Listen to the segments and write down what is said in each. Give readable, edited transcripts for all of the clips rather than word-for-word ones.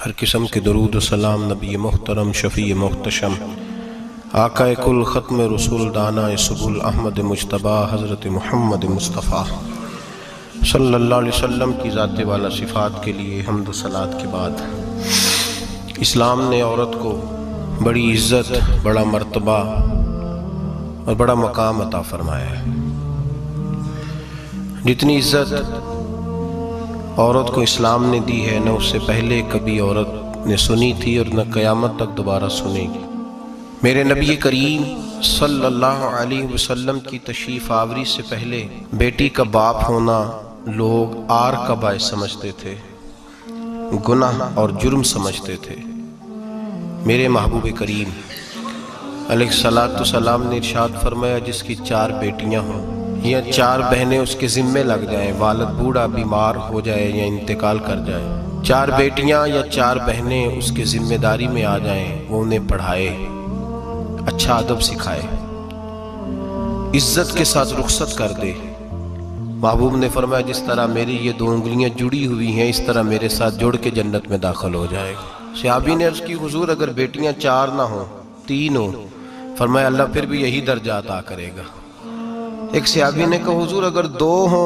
हर किस्म के दरूद सलाम नबी मोहतरम शफ़ी मोहतशम आका कुल ख़त्म रसूल दाना सुबुल अहमद मुजतबा हज़रत मुहम्मद मुस्तफ़ा सल्लल्लाहु अलैहि वसल्लम की ज़ात वाला सिफ़ात के लिए हम्द सलात के बाद इस्लाम ने औरत को बड़ी इज़्ज़त, बड़ा मर्तबा और बड़ा मकाम अता फरमाया है। जितनी इज़्ज़त औरत को इस्लाम ने दी है, न उससे पहले कभी औरत ने सुनी थी और न क़यामत तक दोबारा सुनेगी। मेरे नबी करीम सल्लल्लाहु अलैहि वसल्लम की तशरीफ़ आवरी से पहले बेटी का बाप होना लोग आर का बायस समझते थे, गुनाह और जुर्म समझते थे। मेरे महबूब करीम अलैहिस्सलाम ने इरशाद फरमाया, जिसकी 4 बेटियां हों या 4 बहनें उसके ज़िम्मे लग जाएं, वालिद बूढ़ा बीमार हो जाए या इंतकाल कर जाए, 4 बेटियां या 4 बहनें उसके ज़िम्मेदारी में आ जाएं, वो उन्हें पढ़ाए, अच्छा अदब सिखाए, इज्जत के साथ रुखसत कर दे। महबूब ने फरमाया, जिस तरह मेरी ये 2 उंगलियां जुड़ी हुई हैं, इस तरह मेरे साथ जुड़ के जन्नत में दाखिल हो जाएगा। सहाबी ने अर्ज़ की, हुजूर अगर बेटियां 4 ना हो 3 हो? फरमाया, अल्लाह फिर भी यही दर्जा अता करेगा। एक सहाबी ने कहा, हुजूर अगर 2 हो?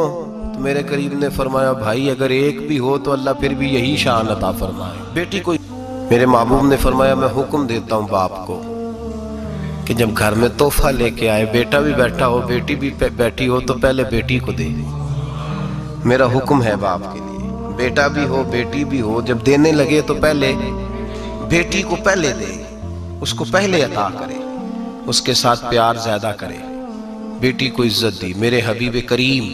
तो मेरे करीब ने फरमाया, भाई अगर 1 भी हो तो अल्लाह फिर भी यही शान अता फरमाए। बेटी को मेरे महबूब ने फरमाया, मैं हुक्म देता हूँ बाप को कि जब घर में तोहफा लेके आए, बेटा भी बैठा हो बेटी भी बैठी हो, तो पहले बेटी को दे। मेरा हुक्म है बाप के लिए, बेटा भी हो बेटी भी हो, जब देने लगे तो पहले बेटी को पहले दे, उसको पहले अता करे, उसके साथ प्यार ज्यादा करे, बेटी को इज्जत दी। मेरे हबीब करीम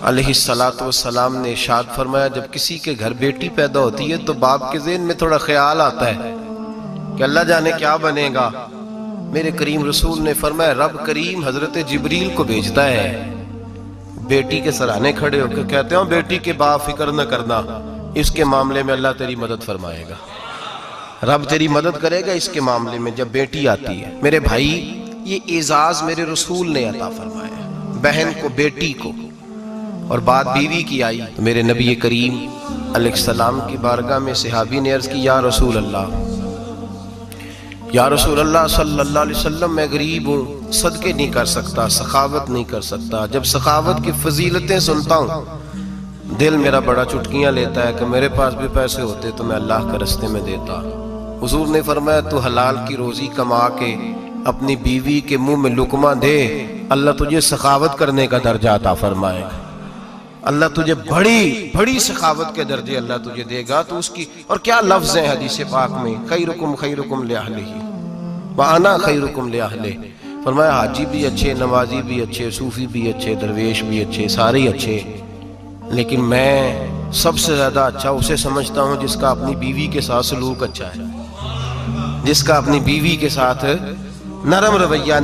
अलैहिस्सलातु वस्सलाम ने इरशाद फरमाया, जब किसी के घर बेटी पैदा होती है तो बाप के ज़हन में थोड़ा ख्याल आता है कि अल्लाह जाने क्या बनेगा। मेरे करीम रसूल ने फरमाया, रब करीम हजरत जिब्रील को भेजता है, बेटी के सराहने खड़े होकर कहते हो, बेटी के बाप फिक्र न करना, इसके मामले में अल्लाह तेरी मदद फरमाएगा, रब तेरी मदद करेगा इसके मामले में जब बेटी आती है। मेरे भाई, ये एजाज मेरे रसूल ने अता फरमाया, बहन को बेटी को, और बात बीवी की आई तो मेरे नबी करीम अलैहिस्सलाम की बारगाह में सहाबी ने अर्ज की, या रसूल अल्लाह, या रसूल अल्लाह सल्लल्लाहु अलैहि वसल्लम, मैं गरीब हूँ, सदके नहीं कर सकता, सखावत नहीं कर सकता। जब सखावत की फजीलतें सुनता हूँ दिल मेरा बड़ा चुटकियाँ लेता है कि मेरे पास भी पैसे होते तो मैं अल्लाह के रास्ते में देता। हुजूर ने फरमाया, तू हलाल की रोजी कमा के अपनी बीवी के मुंह में लुकमा दे, अल्लाह तुझे सखावत करने का दर्जा अता फरमाएगा, अल्लाह तुझे बड़ी बड़ी सखावत के दर्जे अल्लाह तुझे देगा। तो उसकी और क्या लफ्ज है हदीस पाक में, खैरुकुम लिअहलिही व अना खैरुकुम लिअहलिही। फरमाया, हाजी भी अच्छे, नमाजी भी अच्छे, सूफी भी अच्छे, दरवेश भी अच्छे, सारे अच्छे, लेकिन मैं सबसे ज्यादा अच्छा उसे समझता हूँ जिसका अपनी बीवी के साथ सलूक अच्छा है, जिसका अपनी बीवी के साथ नरम रवैया,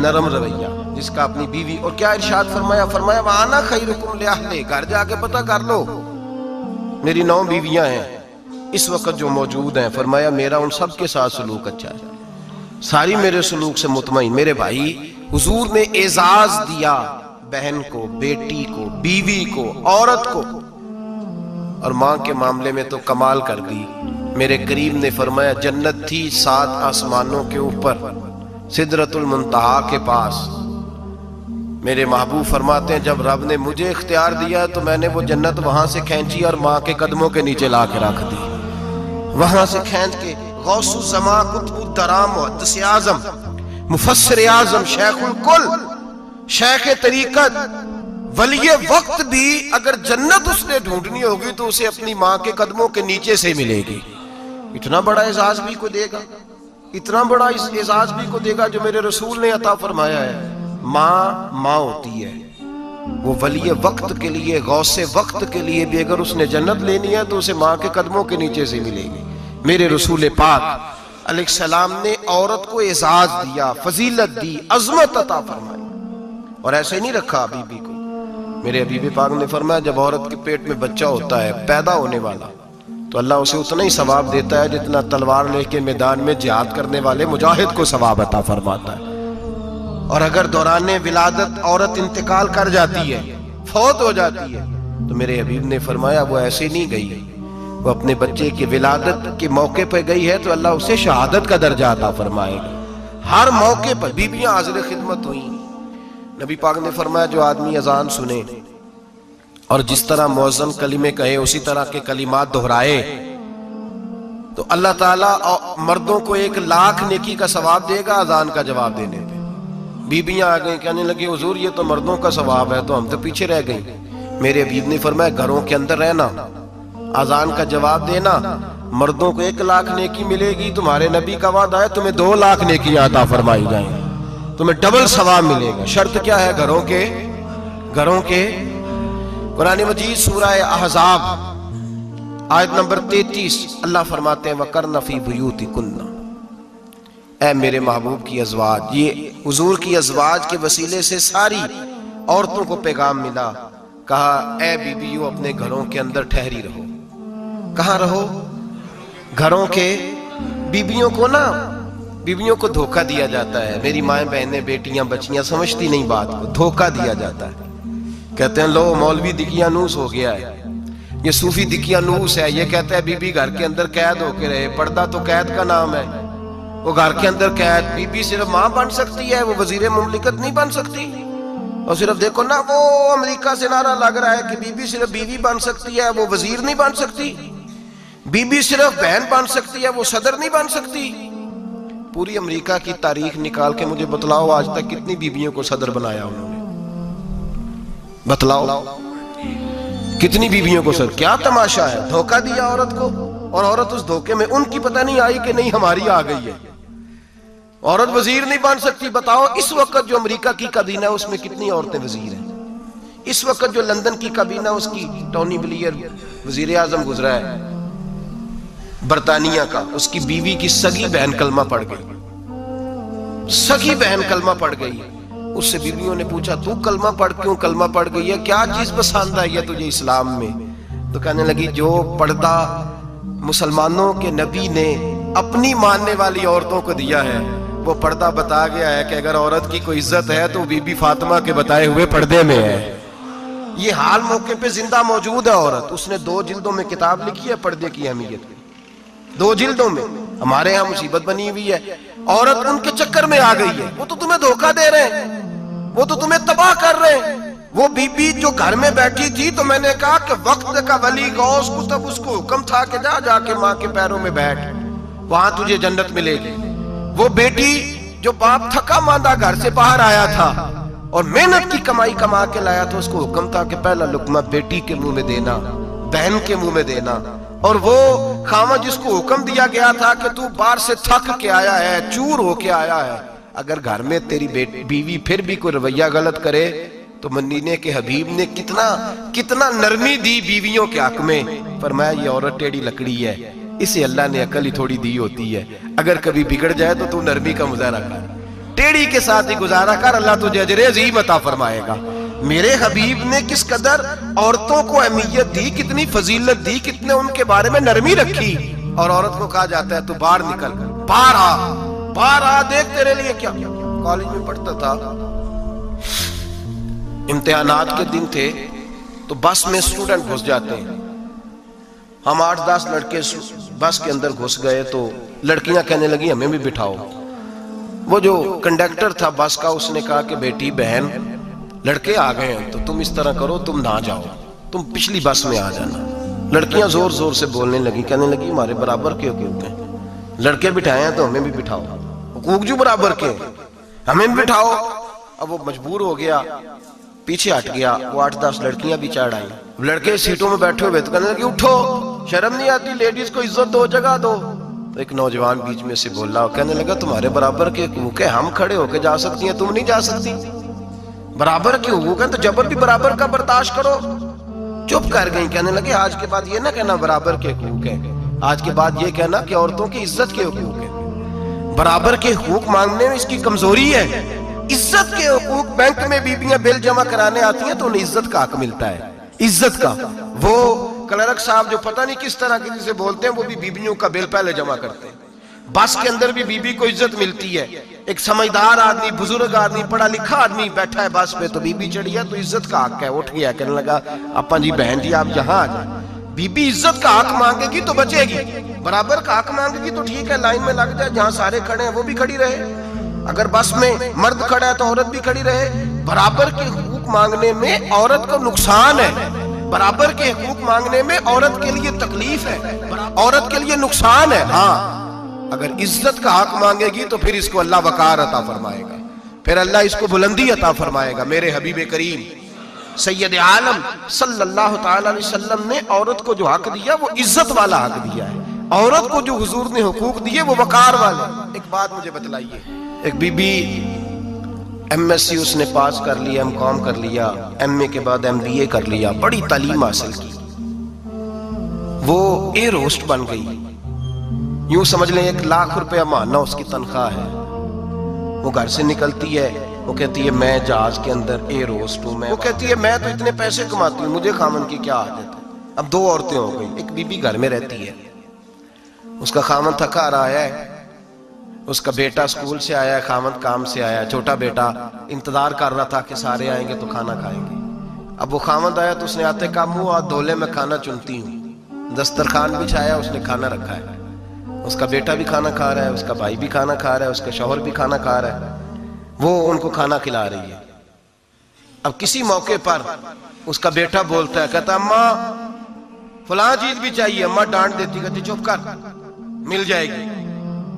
जिसका अपनी बीवी। और क्या इरशाद फरमाया, फरमाया, वाना खैरुकुम लिअहलिही, घर जाके पता कर लो, मेरी 9 बीवियां हैं इस वक्त जो मौजूद हैं, फरमाया मेरा उन सब के साथ सलूक अच्छा है, सारी मेरे सलूक से मुतमईन। मेरे भाई, हुजूर ने एजाज दिया बहन को, बेटी को, बीवी को, औरत को, और मां के मामले में तो कमाल कर दी। मेरे करीम ने फरमाया, जन्नत थी 7 आसमानों के ऊपर, सिदरतुल मुंतहा के पास। मेरे महबूब फरमाते हैं, जब रब ने मुझे इख्तियार दिया तो मैंने वो जन्नत वहां से खींची और माँ के कदमों के नीचे ला के रख दी। वहां से खींच के गौसुल ज़मा, कुतुब दराम, मुहद्दिस आज़म, मुफस्सिर आज़म, शेखुल कुल, शेख तरीकत, वली वक्त भी अगर जन्नत उसने ढूंढनी होगी तो उसे अपनी माँ के कदमों के नीचे से मिलेगी। इतना बड़ा एजाज भी को देगा, इतना बड़ा एजाज भी को देगा जो मेरे रसूल ने अता फरमाया है। माँ होती है, वो वली वक्त के लिए, गौसे वक्त के लिए भी अगर उसने जन्नत लेनी है तो उसे माँ के कदमों के नीचे से मिलेगी। मेरे रसूल पाक अलैहिस्सलाम ने औरत को एजाज दिया, फजीलत दी, अजमत अता फरमाई, और ऐसे नहीं रखा बीबी को। मेरे हबीब पाक ने फरमाया, जब औरत के पेट में बच्चा होता है पैदा होने वाला, तो अल्लाह उसे उतना ही सवाब देता है जितना तलवार लेके मैदान में जिहाद करने वाले मुजाहिद को सवाब अता फरमाता है। और अगर दौराने विलादत औरत इंतकाल कर जाती है, फौत हो जाती है, तो मेरे हबीब ने फरमाया वो ऐसे नहीं गई वो अपने बच्चे की विलादत के मौके पर गई है तो अल्लाह उसे शहादत का दर्जा अता फरमाएगा। हर मौके पर बीबियां हाजिर खिदमत हुई। नबी पाक ने फरमाया जो आदमी अजान सुने और जिस तरह मुअज्जिन कलिमे कहे उसी तरह के कलिमात दोहराए तो अल्लाह ताला मर्दों को 1,00,000 नेकी का सवाब देगा अजान का जवाब देने पे। बीबियां आ गई, कहने लगी हुजूर ये तो मर्दों का सवाब है, तो हम तो पीछे रह गई। मेरे हबीब ने फरमाया घरों के अंदर रहना, अजान का जवाब देना, मर्दों को 1,00,000 नेकी मिलेगी। तुम्हारे नबी का वादा है तुम्हें 2,00,000 नेकी अता फरमाई जाएंगी, तुम्हें डबल सवाब मिलेगा। शर्त क्या है? घरों के कुरान मजीद सूरह अहज़ाब आयत नंबर 33 अल्लाह फरमाते हैं वकरना फी बुयूतिकुन्ना। ऐ मेरे महबूब की अज़वाज, ये हुजूर की अज़वाज के वसीले से सारी औरतों को पैगाम मिला। कहा ऐ बीबियों अपने घरों के अंदर ठहरी रहो। कहाँ रहो? घरों के। बीबियों को धोखा दिया जाता है। मेरी माएँ बहनें बेटियां बच्चियां समझती नहीं बात को, धोखा दिया जाता है। कहते हैं लो मौलवी दिकियानूस हो गया है, ये सूफी दिकियानूस है, ये कहता है बीबी घर के अंदर कैद होके रहे। पर्दा तो कैद का नाम है, वो घर के अंदर कैद। बीबी सिर्फ माँ बन सकती है, वो वजीर मुमलिकत नहीं बन सकती। और सिर्फ देखो ना वो अमेरिका से नारा लग रहा है कि बीबी सिर्फ बीवी बन सकती है, वो वजीर नहीं बन सकती। बीबी सिर्फ बहन बन सकती है, वो सदर नहीं बन सकती। पूरी अमेरिका की तारीख निकाल के मुझे बतलाओ आज तक कितनी बीबियों को सदर बनाया उन्होंने? बतलाओ कितनी बीबियों को सदर? क्या तमाशा है? धोखा दिया औरत को, और औरत उस धोखे में उनकी पता नहीं आई कि नहीं हमारी आ गई है। औरत वजीर नहीं बन सकती। बताओ इस वक्त जो अमेरिका की काबीना है उसमें कितनी औरतें वजीर हैं? इस वक्त जो लंदन की काबीना उसकी टोनी ब्लेयर वजीर आजम गुजरा है बरतानिया का, उसकी बीवी की सगी बहन कलमा पड़ गई। सगी बहन कलमा पड़ गई। उससे बीवियों ने पूछा तू कलमा पड़ गई है, क्या चीज पसंद आई है तुझे इस्लाम में? तो कहने लगी जो पर्दा मुसलमानों के नबी ने अपनी मानने वाली औरतों को दिया है वो पर्दा बता गया है कि अगर औरत की कोई इज्जत है तो बीबी फातिमा के बताए हुए पर्दे में है। ये हाल मौके पे जिंदा मौजूद है औरत। उसने 2 जिल्दों में किताब लिखी है पर्दे की अहमियत, 2 जिल्दों में। हमारे यहाँ मुसीबत बनी हुई है, औरत उनके चक्कर में आ गई है। वो तो तुम्हें धोखा दे रहे हैं, वो तो तुम्हें तबाह कर रहे हैं। वो बीबी जो घर में बैठी थी तो मैंने कहा कि वक्त का वली गौस कुतुब उसको हुक्म था कि जाके माँ के पैरों में बैठ, वहां तुझे जन्नत मिलेगी। वो बेटी जो बाप थका मांदा घर से बाहर आया था और मेहनत की कमाई कमा के लाया था, उसको हुक्म था कि पहला लुकमा बेटी के मुंह में देना, बहन के मुंह में देना। और वो खामा जिसको हुक्म दिया गया था कि तू बाहर से थक के आया है, चूर होके आया है, अगर घर में तेरी बीवी फिर भी कोई रवैया गलत करे तो मदीने के हबीब ने कितना नरमी दी बीवियों के हक में। फरमाया ये औरत टेढ़ी लकड़ी है, इसे अल्लाह ने अकल ही थोड़ी दी होती है, अगर कभी बिगड़ जाए तो तू नरमी का मुजाहरा कर, टेढ़ी के साथ ही गुजारा कर, अल्लाह तुझे अजरे अज़ीम अता फरमाएगा। मेरे हबीब ने किस कदर औरतों को अहमियत दी, कितनी फजीलत दी, कितने उनके बारे में नरमी रखी। और औरत को कहा जाता है तू बाहर निकल, बाहर आ, देख तेरे लिए क्या। कॉलेज में पढ़ता था, इम्तिहानात के दिन थे तो बस में स्टूडेंट घुस जाते हैं। हम 8-10 लड़के बस के अंदर घुस गए तो लड़कियां कहने लगी हमें भी बिठाओ। वो जो कंडक्टर था बस का उसने कहा कि बेटी बहन लड़के आ गए हैं तो तुम इस तरह करो, तुम ना जाओ, तुम पिछली बस में आ जाना। लड़कियां जोर जोर से बोलने लगी, कहने लगी हमारे बराबर के हुकूक हैं, लड़के बिठाए हैं तो हमें भी बिठाओ, हुकूक जो बराबर के हमें भी बिठाओ। अब वो मजबूर हो गया, पीछे हट गया। वो 8-10 लड़कियां भी चढ़ आई, लड़के सीटों में बैठे हुए तो कहने लगे उठो, शर्म नहीं आती, लेडीज को इज्जत दो, जगह दो। तो एक नौजवान बीच में से बोला, कहने लगा तुम्हारे बराबर के हुकूक है, हम खड़े होके जा सकती हैं, तुम नहीं जा सकती। बराबर के हुकूक है तो जबर भी बराबर का बर्दाश्त करो। चुप कर गई। कहने लगे आज के बाद ये ना कहना बराबर के हुकूक है, आज के बाद ये कहना कि औरतों की इज्जत के हुकूक है। बराबर के हुकूक मांगने में इसकी कमजोरी है। इज्जत के हुकूक, बैंक में बीबियां बिल जमा कराने आती हैं तो उन्हें इज्जत का हक मिलता है, इज्जत का। वो क्लर्क साहब जो पता नहीं किस तरह किसी से बोलते हैं वो भी बीबियों का बिल पहले जमा करते हैं। बस के अंदर भी बीबी को इज्जत मिलती है। एक समझदार आदमी, बुजुर्ग आदमी, पढ़ा लिखा आदमी बैठा है बस पे तो बीबी चढ़ी है तो इज्जत का हक है। उठ गया, कहने लगा अपा जी बहन जी आप यहाँ आ जाए। बीबी इज्जत का हक मांगेगी तो बचेगी, बराबर का हक मांगेगी तो ठीक है, लाइन में लग जाए, जहां सारे खड़े हैं वो भी खड़ी रहे। अगर बस में मर्द खड़ा है तो औरत भी खड़ी रहे। बराबर के हुकूक मांगने में औरत को नुकसान है, बराबर के हुकूक मांगने में औरत के लिए तकलीफ है, औरत के लिए नुकसान है। हाँ, अगर इज्जत का हक मांगेगी तो फिर इसको अल्लाह वकार अता फरमाएगा, फिर अल्लाह इसको बुलंदी अता फरमाएगा। मेरे हबीब करीम सैयद आलम सल्लल्लाहु तआला अलैहि वसल्लम ने औरत को जो हक दिया वो इज्जत वाला हक दिया है। औरत को जो हुजूर ने हुकूक दिए वो वकार वाले। एक बात मुझे बतलाइए, एक बीबी MSc उसने पास कर लिया, MCOM कर लिया, MA के बाद MBA कर लिया, बड़ी तालीम हासिल की, वो एयर होस्ट बन गई। यूं समझ लें 1 लाख रुपया महीना उसकी तनख्वाह है। वो घर से निकलती है, वो कहती है मैं जहाज के अंदर एयर होस्ट हूं। वो कहती है मैं तो इतने पैसे कमाती हूँ, मुझे खामन की क्या आदत है। अब 2 औरतें हो गई, एक बीबी घर में रहती है, उसका खामन थका रहा है, उसका बेटा स्कूल से आया है, खामन काम से आया है, छोटा बेटा इंतजार कर रहा था कि सारे आएंगे तो खाना खाएंगे। अब वो खामन आया तो उसने आते का मुंह हाथ धो ले, मैं खाना चुनती हूँ। दस्तरखान बिछाया, उसने खाना रखा है, उसका बेटा भी खाना खा रहा है, उसका भाई भी खाना खा रहा है, उसका शौहर भी खाना खा रहा है, वो उनको खाना खिला रही है। अब किसी मौके पर उसका बेटा बोलता है, कहता अम्मा फलां चीज भी चाहिए। अम्मा डांट देती, कहती चुप कर, मिल जाएगी।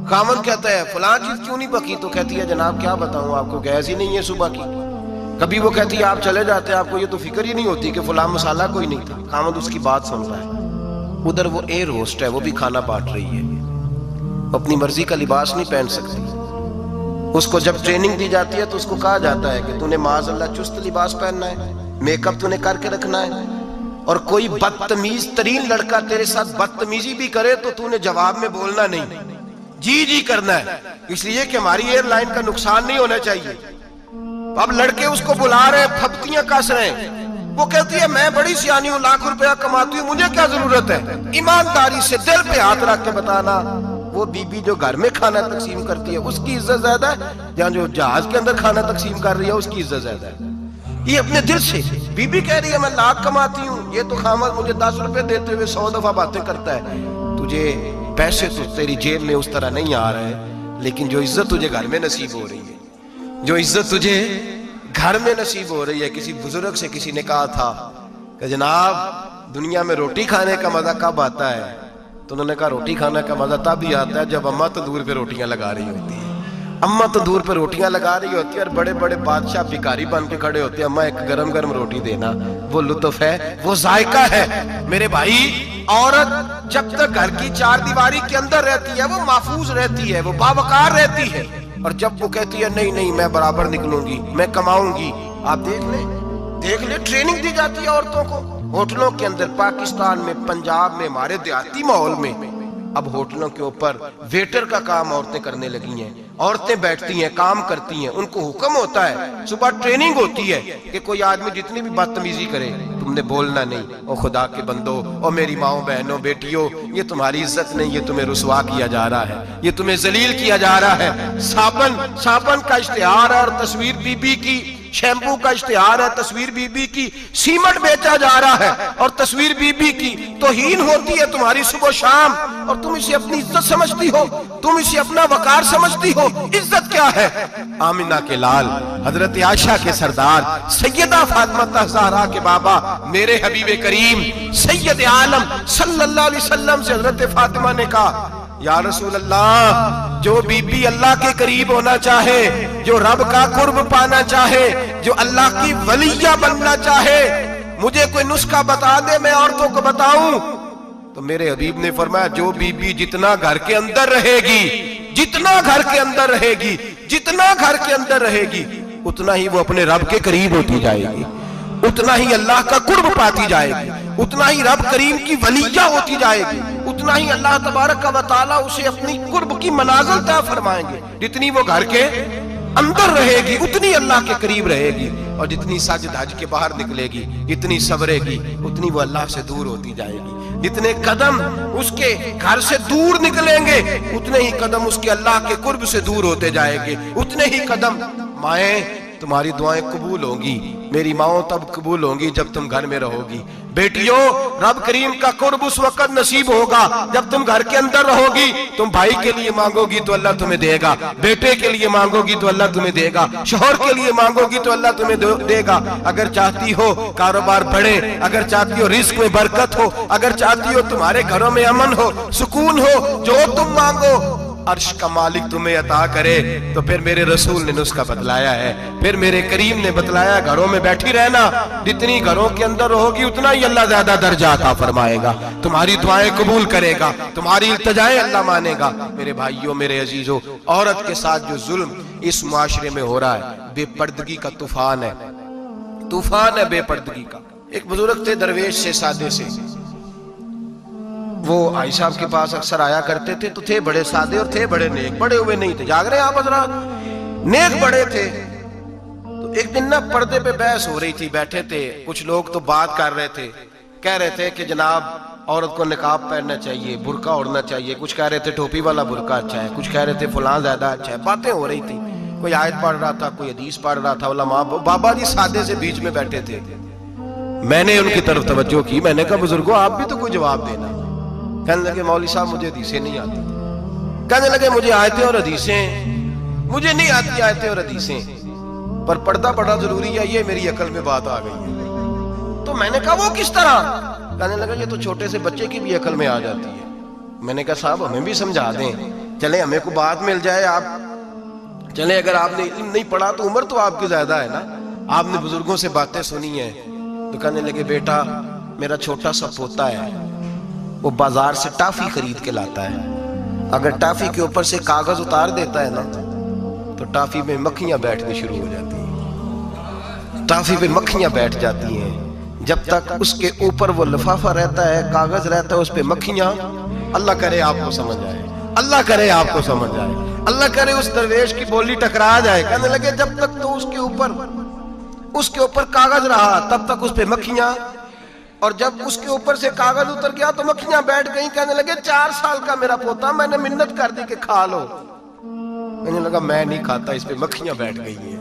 खामन कहता है फलां चीज क्यों नहीं पकी? तो कहती है जनाब क्या बताऊं आपको, गैस ही नहीं है सुबह की। कभी वो कहती है आप चले जाते हैं, आपको ये तो फिक्र ही नहीं होती कि फलां मसाला कोई नहीं था। खामन उसकी बात सुन रहा है। उधर वो एयर होस्ट है, वो भी खाना बांट रही है, अपनी मर्जी का लिबास नहीं पहन सकती। उसको जब ट्रेनिंग दी जाती है तो उसको कहा जाता है कि तूने माज़अल्लाह चुस्त लिबास पहनना है, मेकअप तूने करके रखना है, और कोई बदतमीज तरीन लड़का तेरे साथ बदतमीजी भी करे तो तूने जवाब में बोलना नहीं, जी जी करना है, इसलिए कि हमारी एयरलाइन का नुकसान नहीं होना चाहिए। अब लड़के उसको बुला रहे, फप्तियां कस रहे हैं। वो कहती है मैं बड़ी सियानी हूं, लाख रुपया कमाती हूँ, मुझे क्या जरूरत है। ईमानदारी से दिल पे हाथ रख के बताना, वो बीबी जो घर में खाना तकसीम करती है उसकी इज्जत ज्यादा है, या जो जहाज के अंदर खाना तकसीम कर रही है उसकी इज्जत ज्यादा है। ये अपने दिल से बीबी कह रही है मैं लाख कमाती हूँ, ये तो खामद मुझे 10 रुपए देते हुए 100 दफा बातें करता है। तुझे पैसे तो तेरी जेब में उस तरह नहीं आ रहे, लेकिन जो इज्जत तुझे घर में नसीब हो रही है, जो इज्जत तुझे घर में नसीब हो रही है। किसी बुजुर्ग से किसी ने कहा था कि जनाब दुनिया में रोटी खाने का मजा कब आता है? तो उन्होंने कहा रोटी खाने का मजा तब ही आता है जब अम्मा तंदूर पे रोटियां लगा रही होती है। अम्मा तंदूर पे रोटियां लगा रही होती है और बड़े बड़े बादशाह भिखारी बन के खड़े होते हैं, अम्मा एक गरम गरम रोटी देना। वो लुत्फ है, वो जायका है। मेरे भाई, औरत जब तक घर की 4 दीवारी के अंदर रहती है वो महफूज रहती है, वो बावकार रहती है। और जब वो कहती है नहीं नहीं मैं बराबर निकलूंगी, मैं कमाऊंगी, आप देख ले ट्रेनिंग दी जाती है औरतों को होटलों के अंदर। पाकिस्तान में, पंजाब में, हमारे देहाती माहौल में अब होटलों के ऊपर वेटर का काम औरतें करने लगी हैं। औरतें बैठती हैं, काम करती हैं, उनको हुक्म होता है, सुबह ट्रेनिंग होती है कि कोई आदमी जितनी भी बदतमीजी करे तुमने बोलना नहीं। ओ खुदा के बंदो, ओ मेरी माओ बहनों बेटियों, ये तुम्हारी इज्जत नहीं, ये तुम्हें रुसवा किया जा रहा है, ये तुम्हें जलील किया जा रहा है। साबन का इश्तिहार है और तस्वीर बीबी की, शैम्पू का इश्तिहार है, तस्वीर बीबी की, सीमेंट बेचा जा रहा है और तस्वीर बीबी की तौहीन होती है तुम्हारी सुबह शाम, और तुम इसे अपनी इज्जत समझती हो, तुम इसे अपना वकार समझती हो। इज्जत क्या है? आमिना के लाल, हजरत आयशा के सरदार, सैयदा फातिमा ज़हरा के बाबा, मेरे हबीब करीम सैयद आलम सल्लल्लाहु अलैहि वसल्लम से हजरत फातिमा ने कहा या रसूल अल्लाह, जो बीबी अल्लाह के करीब होना चाहे, जो रब का कुर्ब पाना चाहे, जो अल्लाह की वलिया बनना चाहे, मुझे कोई नुस्खा बता दे, मैं औरतों को बताऊं। तो मेरे हबीब ने फरमाया जो बीबी जितना घर के अंदर रहेगी, जितना घर के अंदर रहेगी, जितना घर के अंदर रहेगी, उतना ही वो अपने रब के करीब होती जाएगी, उतना ही अल्लाह का कुर्ब पाती जाएगी, उतना ही रब करीम की वलिया होती जाएगी, उतना ही अल्लाह तबारक व तआला उसे अपनी कुर्ब की मनाजिल तय फरमाएंगे। जितनी वो घर के अंदर रहेगी उतनी अल्लाह के करीब रहेगी, और जितनी सज धज के बाहर निकलेगी, जितनी सबरेगी, उतनी वो अल्लाह से दूर होती जाएगी। जितने कदम उसके घर से दूर निकलेंगे उतने ही कदम उसके अल्लाह के कुर्ब से दूर होते जाएंगे, उतने ही कदम। माएं, तुम्हारी दुआएं कबूल होंगी, मेरी माओ तब कबूल होंगी जब तुम घर में रहोगी, बेटियों, रब करीम का कुर्ब उस वक्त नसीब होगा जब तुम घर के अंदर रहोगी। तुम भाई के लिए मांगोगी तो अल्लाह तुम्हें देगा, बेटे के लिए मांगोगी तो अल्लाह तुम्हें देगा, शोहर के लिए मांगोगी तो अल्लाह तुम्हें देगा। अगर चाहती हो कारोबार बढ़े, अगर चाहती हो रिस्क में बरकत हो, अगर चाहती हो तुम्हारे घरों में अमन हो, सुकून हो, जो तुम मांगो अर्श का मालिक तुम्हें अता करे, तो फिर मेरे रसूल ने नुस्खा बतलाया है, फिर मेरे करीम ने बतलाया, घरों में बैठी रहना। जितनी घरों के अंदर रहोगी उतना ही अल्लाह ज्यादा दर्जा अता फरमाएगा, तुम्हारी दुआएं कबूल करेगा, तुम्हारी इल्तिजाएं अल्लाह मानेगा। मेरे भाइयों, मेरे अजीजों, औरत के साथ जो जुल्म इस मुआशरे में हो रहा है, बेपर्दगी का तूफान है, तूफान है बेपर्दगी का। एक बुजुर्ग थे दरवेश से, सादे से, वो आई साहब के पास अक्सर आया करते थे, तो थे बड़े सादे और थे बड़े नेक, बड़े हुए नहीं थे, जाग रहे आप हजरात, नेक बड़े थे। तो एक दिन ना पर्दे पे बहस हो रही थी, बैठे थे कुछ लोग तो बात कर रहे थे, कह रहे थे कि जनाब औरत को निकाब पहनना चाहिए, बुर्का ओढ़ना चाहिए, कुछ कह रहे थे टोपी वाला बुर्का अच्छा है, कुछ कह रहे थे फलां ज्यादा अच्छा है, बातें हो रही थी। कोई आयत पढ़ रहा था, कोई हदीस पढ़ रहा था, उलमा बाबा जी सादे से बीच में बैठे थे। मैंने उनकी तरफ तवज्जो की, मैंने कहा बुजुर्गो आप भी तो कोई जवाब देना। कहने लगे मौली साहब मुझे हदीसें नहीं आती, कहने लगे मुझे आयतें और हदीसें मुझे नहीं आती, आयतें और हदीसें, पर पर्दा बड़ा जरूरी है, ये मेरी अकल में बात आ गई है। तो मैंने कहा वो किस तरह? कहने लगा ये तो छोटे से बच्चे की भी अकल में आ जाती है। मैंने कहा साहब हमें भी समझा दें, चले हमें को बात मिल जाए, आप चले, अगर आपने इल्म नहीं पढ़ा तो उम्र तो आपकी ज्यादा है ना, आपने बुजुर्गों से बातें सुनी है। तो कहने लगे बेटा मेरा छोटा सा पोता है, वो बाजार से टाफी खरीद के लाता है, अगर टाफी के ऊपर से कागज उतार देता है ना तो टाफी में मक्खियां बैठनी शुरू हो जाती हैं, टाफी पे मक्खियां बैठ जाती हैं। जब तक उसके ऊपर वो लिफाफा रहता है, कागज रहता है, उस पे मक्खियां, अल्लाह करे आपको समझ आए, अल्लाह करे आपको समझ आए, अल्लाह करे उस दरवेश की बोली टकरा जाए। कहने लगे जब तक तो उसके ऊपर कागज रहा तब तक उस पे मक्खियां, और जब उसके ऊपर से कागज उतर गया तो मक्खियां बैठ गई। कहने लगे 4 साल का मेरा पोता, मैंने मिन्नत कर दी कि खा लो। कहने लगा मैं नहीं खाता, इस पे मक्खियां बैठ गई है,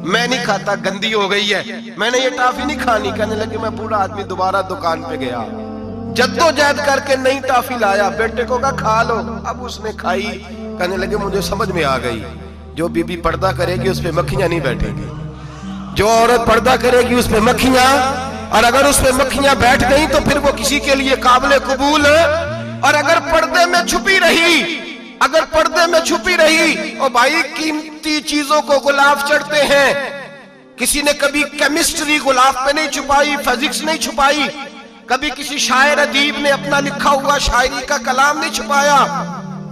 मैं नहीं खाता, गंदी हो गई है, मैंने ये टाफी नहीं खानी। कहने लगे मैं बूढ़ा आदमी दोबारा दुकान पे गया, जद्दोजहद करके नई टाफी लाया, बेटे को कहा खा लो, अब उसने खाई। कहने लगे मुझे समझ में आ गई, जो बीबी पर्दा करेगी उस पे मक्खियां नहीं बैठेंगी, जो औरत पर्दा करेगी उस पे मक्खियां, और अगर उस पे मक्खियां बैठ गई तो फिर वो किसी के लिए काबिल कबूल है। और अगर पर्दे में छुपी रही, अगर पर्दे में छुपी रही, और भाई कीमती चीजों को गुलाब चढ़ते हैं, किसी ने कभी केमिस्ट्री गुलाब पे नहीं छुपाई, फिजिक्स नहीं छुपाई, कभी किसी शायर अदीब ने अपना लिखा हुआ शायरी का कलाम नहीं छुपाया।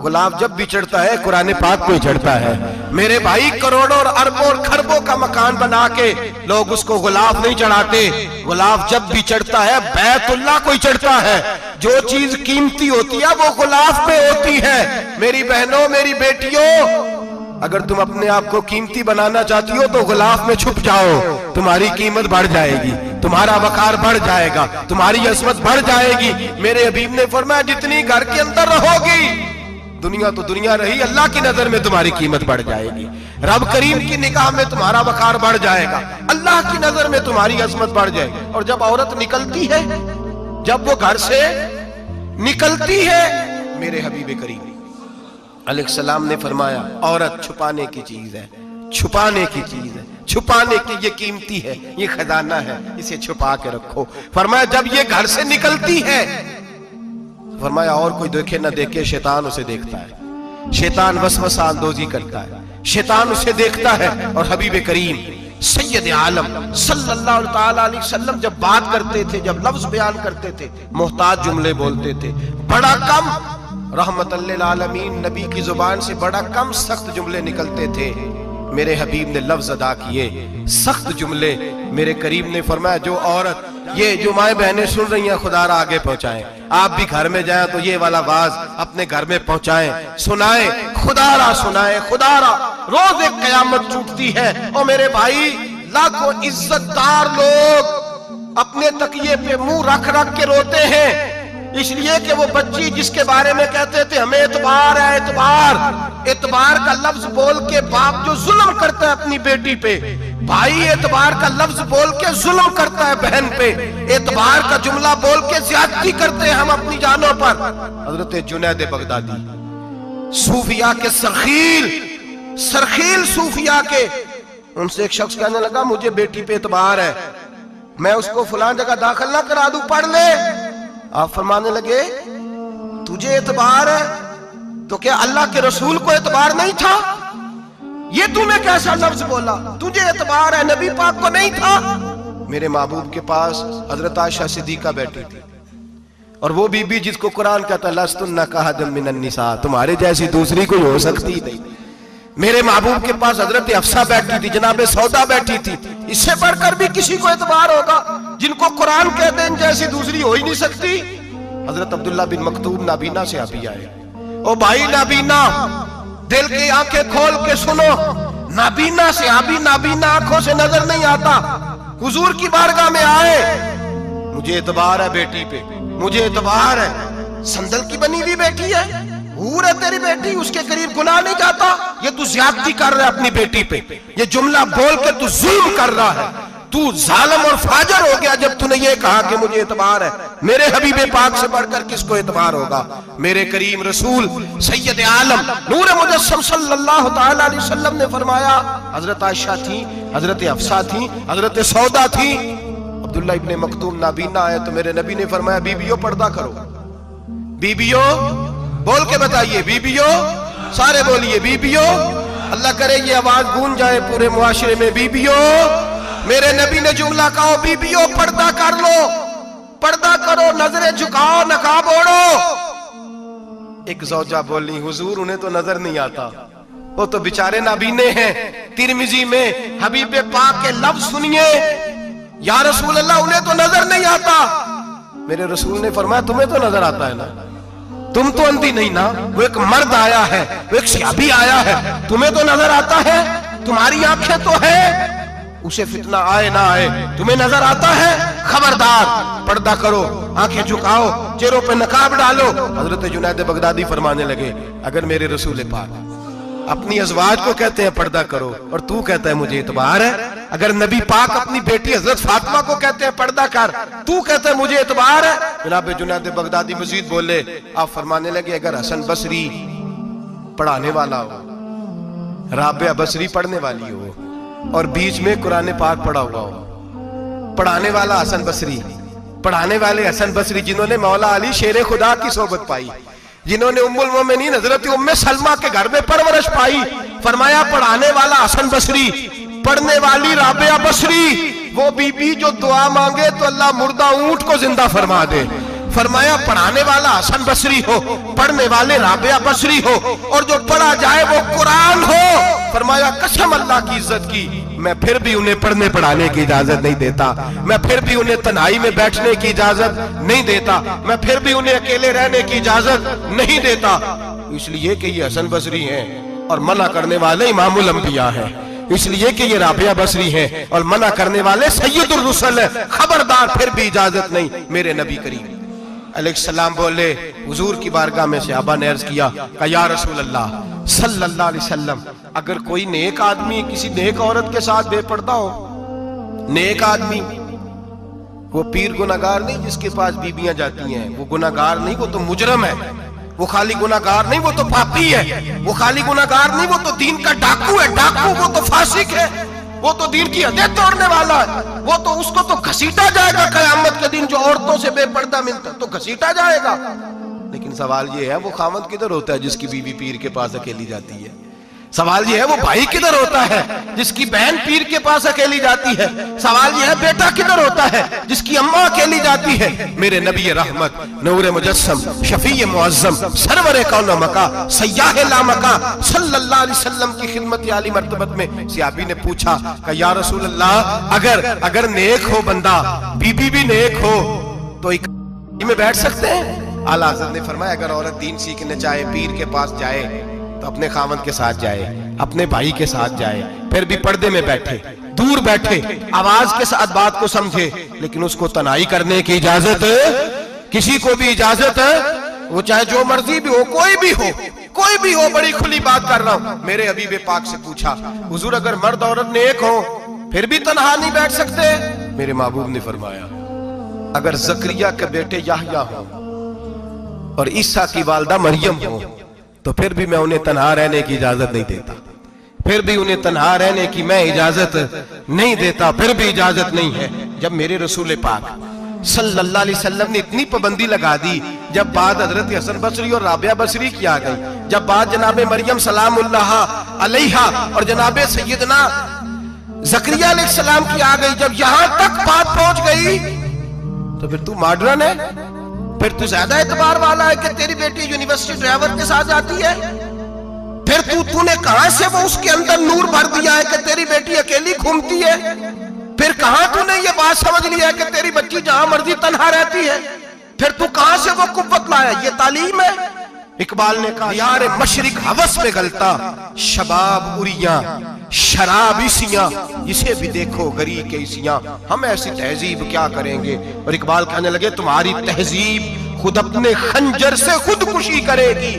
गुलाब जब भी चढ़ता है कुरान पाक को ही चढ़ता है। मेरे भाई करोड़ों और अरबों और खरबों का मकान बना के लोग उसको गुलाब नहीं चढ़ाते, गुलाब जब भी चढ़ता है बैतुल्लाह को ही चढ़ता है। जो चीज कीमती होती है वो गुलाब पे होती है। मेरी बहनों, मेरी बेटियों, अगर तुम अपने आप को कीमती बनाना चाहती हो तो गुलाब में छुप जाओ, तुम्हारी कीमत बढ़ जाएगी, तुम्हारा वकार बढ़ जाएगा, तुम्हारी अजमत बढ़ जाएगी। मेरे हबीब ने फरमाया जितनी घर के अंदर रहोगी, दुनिया तो दुनिया रही, अल्लाह की नजर में तुम्हारी कीमत बढ़ जाएगी, रब करीम की निगाह में तुम्हारा वकार बढ़ जाएगा, अल्लाह की नजर में तुम्हारी अजमत बढ़ जाएगी। और जब औरत निकलती है, जब वो घर से निकलती है, मेरे हबीब करीम अलैहिस्सलाम ने फरमाया औरत छुपाने की चीज है, छुपाने की चीज है, छुपाने की, ये कीमती है, ये खजाना है, इसे छुपा के रखो। फरमाया जब ये घर से निकलती है, फरमाया और कोई देखे ना देखे, शैतान उसे देखता है, शैतान वसवसा अंदोजी करता है, शैतान उसे देखता है। और हबीब करीम सैयद आलम सल्लल्लाहु ताला अलैहि वसल्लम जब बात करते थे, जब लफ्ज बयान करते थे, मोहताज जुमले बोलते थे, बड़ा कम, रहमतल लिल आलमीन नबी की जुबान से बड़ा कम सख्त जुमले निकलते थे। मेरे हबीब ने लफ्ज अदा किए, सख्त जुमले। मेरे करीम ने फरमाया जो औरत, ये जो माए बहनें सुन रही हैं, खुदारा आगे पहुंचाएं, आप भी घर में जाएं तो ये वाला आवाज अपने घर में पहुंचाएं, सुनाएं, खुदारा सुनाएं, खुदारा। रोज एक कयामत टूटती है और मेरे भाई लाखों इज्जतदार लोग अपने तकिए पे मुंह रख रख के रोते हैं, इसलिए कि वो बच्ची जिसके बारे में कहते थे हमें एतबार है, एतबार, एतबार का लफ्ज बोल के बाप जो जुल्म करता है अपनी बेटी पे, भाई एतबार का लफ्ज बोल के जुल्म करता है बहन पे, एतबार का जुमला बोल के ज्यादती करते हैं हम अपनी जानों पर। हजरत जुनैद बगदादी सूफिया के सरखील सूफिया के, उनसे एक शख्स कहने लगा मुझे बेटी पे एतबार है, मैं उसको फलां जगह दाखिल ना करा दूं, पढ़ ले। आप फरमाने लगे तुझे एतबार है तो क्या अल्लाह के रसूल को एतबार नहीं था? ये तूने कैसा लफ्ज बोला? तुझे एतबार है, नबी पाक को नहीं था? मेरे महबूब के पास हजरत आयशा सिद्दीका बैठी थी, और वो बीबी जिसको कुरान कहता लस्तुन्ना कहदम मिनन निसा, तुम्हारे जैसी दूसरी कोई हो सकती नहीं। मेरे महबूब के पास हजरत अफसा बैठी थी, जनाबे सौदा बैठी थी, इससे बढ़कर भी किसी को एतबार होगा जिनको कुरान कहते हैं जैसी दूसरी हो ही नहीं सकती। हजरत अब्दुल्ला बिन मक्तूम नाबीना से अभी आए, ओ भाई नाबीना दिल की आंखें खोल के सुनो, नाबीना से अभी नाबीना आंखों से नजर नहीं आता, हुजूर की बारगाह में आए, मुझे एतबार है बेटी पे, मुझे एतबार है, संदल की बनी हुई बेटी है, हूर है तेरी बेटी, उसके करीब गुनाह नहीं जाता, ये तू ज्यादती कर रहा है अपनी बेटी पे, ये जुमला बोल के तू जुल्म कर रहा है, तू जालिम और फाजर हो गया जब तूने ये कहा कि मुझे एतबार है। मेरे हबीबे पाक से बढ़कर किसको एतबार होगा? मेरे करीम रसूल सैयद आलम नूर मुजस्सम सल्लल्लाहु तआला अलैहि वसल्लम ने फरमाया, हजरत आयशा थी, हजरत अफसा थी, हजरत सौदा थी, अब्दुल्ला इब्ने मक्तूम नाबीना आए तो मेरे नबी ने फरमाया बीबियों पर्दा करो, बीबियों बोल के बताइए, बीबियों सारे बोलिए बीबियों, अल्लाह करे ये आवाज गूंज जाए पूरे मुआशरे में, बीबियों। मेरे नबी ने जुमला कहा बीबियों पर्दा कर लो, पर्दा करो, नजरें झुकाओ, नकाब ओढ़ो। एक ज़ौजा बोली हुजूर उन्हें तो नजर नहीं आता, वो तो बेचारे नाबीने हैं। तिरमिजी में हबीबे पाक के लफ्ज सुनिए, या रसूल अल्लाह उन्हें तो नजर नहीं आता। मेरे रसूल ने फरमाया तुम्हें तो नजर आता है ना, तुम तो अंधी नहीं ना, वो एक मर्द आया है, वो एक सहाबी आया है, तुम्हें तो नजर आता है, तुम्हारी आंखें तो है, उसे फितना आए ना आए तुम्हें नजर आता है, खबरदार पर्दा करो, आंखें झुकाओ, चेहरों पे नकाब डालो। हजरत जुनैद बगदादी फरमाने लगे अगर मेरे रसूल पाक अपनी अज़वाज को कहते हैं पर्दा करो और तू कहता है मुझे एतबार है, अगर नबी पाक अपनी बेटी हजरत फातिमा को कहते हैं पर्दा कर, तू कहता है मुझे एतबार है। जनाब जुनैद बगदादी मजीद बोले, आप फरमाने लगे अगर हसन बसरी पढ़ाने वाला हो, राबिया बसरी पढ़ने वाली हो और बीच में कुरान पाक पढ़ा हुआ हो, पढ़ाने वाला हसन बसरी, पढ़ाने वाले हसन बसरी जिन्होंने मौला अली शेर खुदा की सोबत पाई, जिन्होंने उम्मुल मोमिनीन हजरत उम्मे सलमा के घर में परवरिश पाई, फरमाया पढ़ाने वाला हसन बसरी, पढ़ने वाली राबिया बसरी, वो बीबी जो दुआ मांगे तो अल्लाह मुर्दा ऊंट को जिंदा फरमा दे। फरमाया पढ़ाने वाला हसन बसरी हो, पढ़ने वाले राबिया बसरी हो, और जो पढ़ा जाए वो कुरान हो। फरमाया कसम अल्लाह की इज्जत की, मैं फिर भी उन्हें पढ़ने पढ़ाने की इजाजत नहीं देता, मैं फिर भी उन्हें तन्हाई में बैठने की इजाजत नहीं देता, मैं फिर भी उन्हें अकेले रहने की इजाजत नहीं देता, इसलिए कि ये हसन बसरी हैं और मना करने वाले इमामुल अंबिया हैं, इसलिए कि ये राबिया बसरी हैं और मना करने वाले सैयदुर रुसल हैं, खबरदार फिर भी इजाजत नहीं। मेरे नबी करीम अलैहिस्सलाम बोले, हुजूर की बारगाह में सहाबा ने अर्ज किया या रसूल अल्लाह सल्लल्लाहु अलैहि वसल्लम, अगर कोई नेक आदमी किसी नेक औरत के साथ बेपर्दा हो, नेक आदमी वो पीर गुनाहगार नहीं जिसके पास बीबियां जाती हैं, वो गुनाहगार नहीं, वो तो मुजरम है, वो खाली गुनाहगार नहीं, वो तो पापी है, वो खाली गुनाहगार नहीं, वो तो दीन का डाकू है, डाकू, वो तो फासिक है, वो तो दीन की हदें तोड़ने वाला है, वो तो उसको तो घसीटा जाएगा कयामत के दिन, जो औरतों से बेपर्दा मिलता तो घसीटा जाएगा। लेकिन सवाल ये है वो खामद किधर होता है जिसकी बीवी पीर के पास अकेली जाती है? सवाल ये है वो भाई किधर होता है जिसकी बहन पीर के पास अकेली जाती है? सवाल ये है बेटा किधर होता है जिसकी अम्मा अकेली जाती है? मेरे नबी रहमत नूर मुजस्सम शफी मुअज्जम सरवर कौन मका सय्याह ला मका सल्लल्लाहु अलैहि वसल्लम की खिदमत आली मर्तबत में सहाबी ने पूछा कि या रसूल अल्लाह, अगर नेक हो बंदा, बीबी भी नेक हो तो एक में बैठ सकते हैं? आला हज़रत ने फरमाया अगर औरत दीन सीखने चाहे, पीर के पास जाए तो अपने खामद के साथ जाए, अपने भाई के साथ जाए, फिर भी पर्दे में बैठे, दूर बैठे, आवाज के साथ बात को समझे, लेकिन उसको तनाई करने की इजाजत किसी को भी इजाजत है, वो चाहे जो मर्जी भी हो, कोई भी हो, बड़ी खुली बात कर रहा हूं। मेरे हबीबे पाक से पूछा हुजूर अगर मर्द औरत नेक हो फिर भी तन्हा नहीं बैठ सकते। मेरे महबूब ने फरमाया अगर जकरिया के बेटे याहया हो और ईसा की वालदा मरियम हो तो फिर भी मैं उन्हें तन्हा रहने की इजाजत नहीं देता, फिर भी उन्हें तन्हा रहने की मैं इजाजत नहीं देता, फिर भी इजाजत नहीं है। जब मेरे रसूल पाक सल्लल्लाहु अलैहि वसल्लम ने इतनी पाबंदी लगा दी, जब बात हजरत हसन बसरी और राबिया बसरी की आ गई, जब बात जनाबे मरियम सलामुल्लाह अलैहा और जनाबे सैयदना जकरिया अलैहिस्सलाम की आ गई, जब यहां तक बात पहुंच गई तो फिर तू मॉडर्न है, फिर तू ज्यादा एतबार वाला है कि तेरी बेटी यूनिवर्सिटी ड्राइवर के साथ जाती है। फिर तूने कहां से वो उसके अंदर नूर भर दिया है कि तेरी बेटी अकेली घूमती है। फिर कहां तूने ये बात समझ लिया है कि तेरी बच्ची जहां मर्जी तन्हा रहती है। फिर तू कहां से वो कुव्वत लाया, ये तालीम है। इकबाल ने कहा यार मशरिक हवस में गलता, शबाब उरिया शराब इसियां, इसे भी देखो गरी के इसियां, हम ऐसी तहजीब क्या करेंगे। और इकबाल कहने लगे तुम्हारी तहजीब खुद अपने खंजर से खुदकुशी करेगी,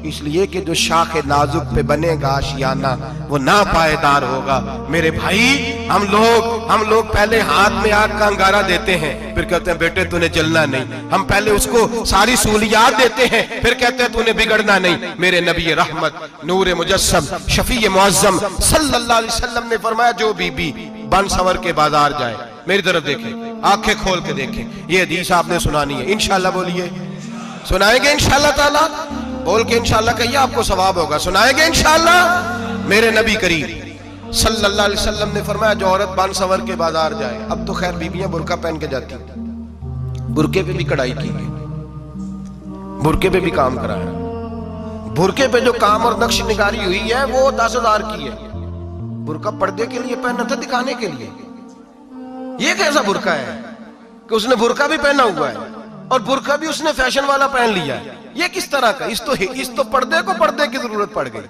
इसलिए कि जो शाख नाजुक पे बनेगा आशियाना वो ना पायदार होगा। मेरे भाई हम लोग पहले हाथ में आग का अंगारा देते हैं, फिर कहते हैं बेटे तूने जलना नहीं। हम पहले उसको सारी सहूलियात देते हैं, फिर कहते हैं तूने बिगड़ना नहीं। मेरे नबी रहमत नूर मुजस्सम शफी मुअज्जम सल्लल्लाहु अलैहि वसल्लम ने फरमाया जो बीबी बन सवर के बाजार जाए, मेरी तरफ देखे, आंखें खोल के देखे, ये हदीस आपने सुनानी है। इंशाल्लाह बोलिए, सुनाएंगे इंशाल्लाह ताला, बोल के इंशाल्लाह कहिए आपको सवाब होगा, सुनाएंगे इंशाल्लाह। मेरे नबी करीम सल्लल्लाहु अलैहि वसल्लम ने फरमाया जो औरत बन सवर के बाजार जाए, अब तो खैर बीबियां बुरका पहन के जाती, बुरके पे भी कढ़ाई की गई, बुरके पे भी काम कराया, बुरके पे जो काम और नक्श निगारी हुई है वो 10,000 की है। बुरका पर्दे के लिए पहना था, दिखाने के लिए। ये कैसा बुरका है कि उसने बुरका भी पहना हुआ है और बुरका भी उसने फैशन वाला पहन लिया है। ये किस तरह का, इस तो पर्दे को पर्दे की जरूरत पड़ गई।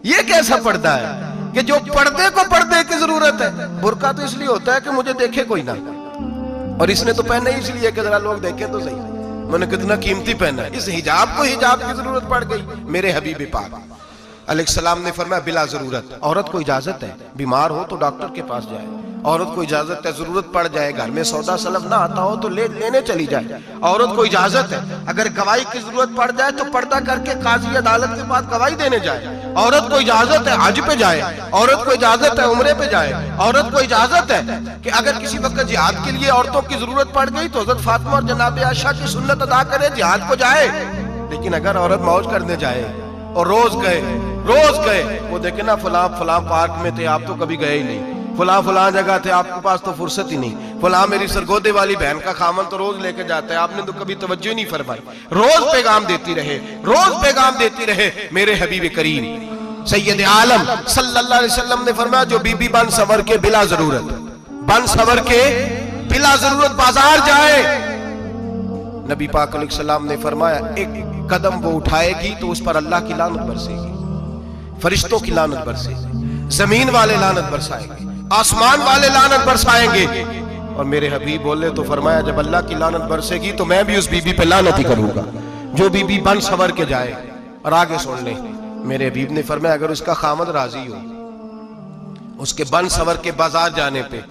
ये कैसा पर्दा है कि जो पर्दे को पर्दे की जरूरत है। बुरका तो इसलिए होता है कि मुझे देखे कोई ना, और इसने तो पहना ही इसलिए कि जरा लोग देखे तो सही मैंने कितना कीमती पहना है। इस हिजाब को हिजाब की जरूरत पड़ गई। मेरे हबीब पाक अलैहिस्सलाम ने फरमाया बिला जरूरत, औरत को इजाजत है बीमार हो तो डॉक्टर के पास जाए, औरत को इजाजत है जरूरत पड़ जाए घर में सौदा सलफ ना आता हो तो लेने चली जाए, औरत को इजाजत है अगर गवाही की जरूरत पड़ जाए तो पर्दा करके काजी अदालत के पास गवाही देने जाए, औरत को इजाजत है हज पे जाए, औरत को इजाजत है उम्रे पे जाए, औरत को इजाजत है कि अगर किसी वक्त जिहाद के लिए औरतों की जरूरत पड़ गई तो हज़रत फातिमा और जनाब आयशा की सुन्नत अदा करे, जिहाद को जाए। लेकिन अगर औरत मौज करने जाए और रोज गए वो देखे ना फलां पार्क में थे आप तो कभी गए ही नहीं, फलां जगह थे आपके पास तो फुर्सत ही नहीं, फलां मेरी सरगोदे वाली बहन का खामन तो रोज लेके जाता है आपने तो कभी तवज्जो नहीं फरमाई। रोज पैगाम देती रहे मेरे हबीब करीम सैयद आलम सल्लल्लाहु अलैहि वसल्लम ने फरमाया जो बीबी बन सवर के बिला जरूरत बाजार जाए, नबी पाक अलैहिस्सलाम ने फरमाया एक कदम वो उठाएगी तो उस पर अल्लाह की लानत बरसेगी, फरिश्तों की लानत बरसेगी, जमीन वाले लानत बरसाएंगे, आसमान वाले लानत बरसाएंगे। और मेरे हबीब बोले तो फरमाया जब अल्लाह की लानत बरसेगी तो मैं भी उस बीबी पे लानत ही करूंगा जो बीबी बन सवर के जाए। और आगे सुन ले, मेरे हबीब ने फरमाया अगर उसका खामद राजी हो उसके बन सवर के बाजार जाने पे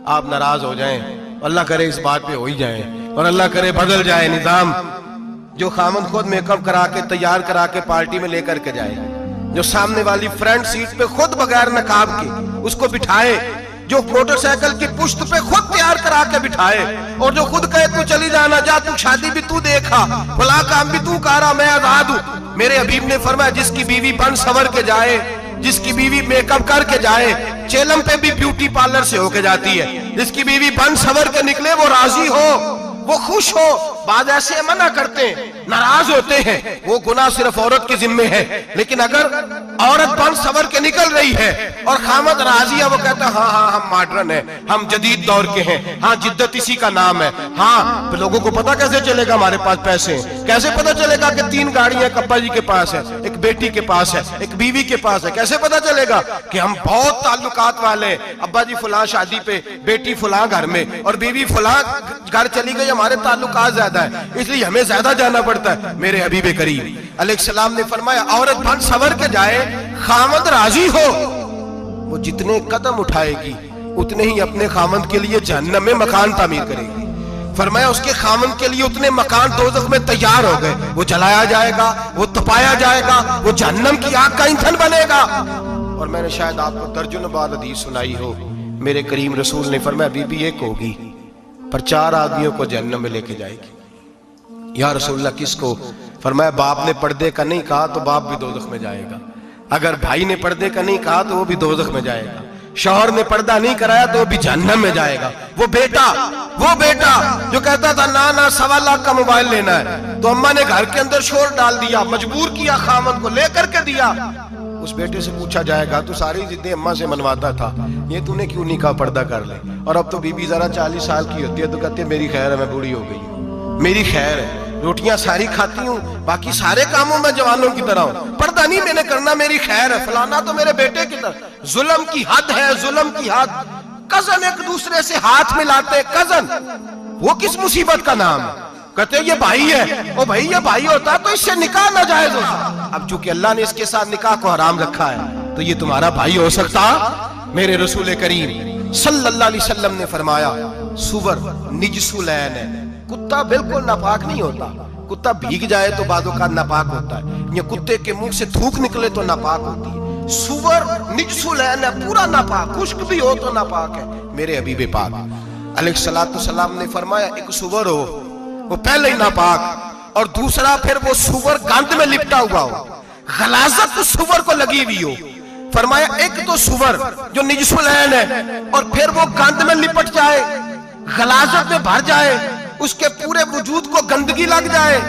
आप नाराज हो जाएं, अल्लाह करे इस बात पे हो ही जाए और अल्लाह करे बदल जाए निजाम, जो खामद खुद मेकअप करा के तैयार करा के पार्टी में लेकर के जाए, जो सामने वाली फ्रंट सीट पे खुद बगैर नकाब के उसको बिठाए, जो मोटरसाइकिल की पुश्त पे खुद तैयार करा के बिठाए और जो खुद कहे तू चली जाना जा, तू शादी भी तू देखा, फला काम भी तू करा, मैं आजाद हूं। मेरे हबीब ने फरमाया जिसकी बीवी बन सवर के जाए, जिसकी बीवी मेकअप करके जाए, चेलम पे भी ब्यूटी पार्लर से होके जाती है, जिसकी बीवी बन सवर के निकले वो राजी हो, वो खुश हो। बाद ऐसे मना करते हैं, नाराज होते हैं, वो गुनाह सिर्फ औरत के जिम्मे है। लेकिन अगर औरत बन सवर के निकल रही है और खामद राजी है, वो कहता है हाँ हम मॉडर्न है, हम जदीद दौर के हैं, हाँ जिद्दत इसी का नाम है। हाँ तो लोगों को पता कैसे चलेगा हमारे पास पैसे हैं, कैसे पता चलेगा कि 3 गाड़ियां अब्बा जी के पास है, एक बेटी के पास है, एक बीवी के पास है, कैसे पता चलेगा कि हम बहुत ताल्लुकात वाले, अब्बा जी फलां शादी पे, बेटी फलां घर में और बीवी फलां घर चली गई, हमारे ताल्लुकात ज्यादा है इसलिए हमें ज्यादा जाना पड़ता है। मेरे हबीब करीम अलैहिस्सलाम ने फरमाया औरत बन सवर के जाए, खामद राजी हो, वो जितने कदम उठाएगी उतने ही अपने खामंद के लिए जहन्नम में मकान तामीर करेगी। फरमाया उसके खामंद के लिए उतने मकान दोज़ख में तैयार हो गए, वो जलाया जाएगा, वो तपाया जाएगा, वो जहन्नम की आग का ईंधन बनेगा। और मैंने शायद आपको दर्जनों बार हदीस सुनाई हो, मेरे करीम रसूल ने फरमाया बीबी एक होगी पर 4 आदमियों को जहन्नम में लेके जाएगी। या रसूलल्लाह किसको? फरमाया बाप ने पर्दे का नहीं कहा तो बाप भी दोज़ख में जाएगा, अगर भाई ने पर्दे का नहीं कहा तो वो भी दोज़ख में जाएगा, शौहर ने पर्दा नहीं कराया तो वो भी जहन्नम में जाएगा। वो बेटा जो कहता था ना ना 1.25 लाख का मोबाइल लेना है, तो अम्मा ने घर के अंदर शोर डाल दिया, मजबूर किया, खामद को लेकर के दिया। उस बेटे से पूछा जाएगा तू सारी जिद्दें अम्मा से मनवाता था, ये तूने क्यों नहीं कहा पर्दा कर ले? और अब तो बीबी जरा 40 साल की होती है तो कहती है मेरी खैर है, मैं बूढ़ी हो गई हूँ, मेरी खैर है, रोटियां सारी खाती हूँ, बाकी सारे कामों में जवानों की तरह हूँ, पर्दा नहीं मैंने करना, मेरी खैर है। फलाना तो मेरे बेटे की तरह। जुल्म की हद है, जुल्म की हद। कजन एक दूसरे से हाथ मिलाते, कजन, वो किस मुसीबत का नाम है? कहते ये भाई है, ओ भाई ये भाई होता तो इससे निकाह नाजायज होता। अब चूंकि अल्लाह ने इसके साथ निकाह को हराम रखा है तो ये तुम्हारा भाई हो सकता? मेरे रसूल करीम सल्लल्लाहु अलैहि वसल्लम ने फरमाया सुवर निजसुलैन है, कुत्ता बिल्कुल नापाक नहीं होता, कुत्ता भीग जाए तो बादों का नापाक होता है, या कुत्ते के मुंह से थूक निकले तो नापाक होती है। सुवर निजसुलैन है, पूरा नापाक, खुश्क भी हो तो नापाक है। मेरे हबीब पाक अलैहिस्सलातु सलाम ने फरमाया एक सुवर हो वो पहले ही नापाक, और दूसरा फिर वो सुवर गंद में लिपटा हुआ हो, गलाजत उस सुवर को लगी हुई हो। फरमाया एक तो सुवर जो निजसुलैन है और फिर वो गंद में लिपट जाए, गलाजत में भर जाए, उसके पूरे वजूद को गंदगी लग जाए।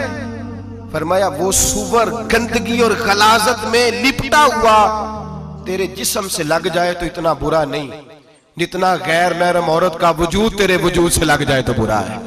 फरमाया वो सुवर गंदगी और गलाजत में लिपटा हुआ तेरे जिस्म से लग जाए तो इतना बुरा नहीं, जितना गैर महरम औरत का वजूद तेरे वजूद से लग जाए तो बुरा है।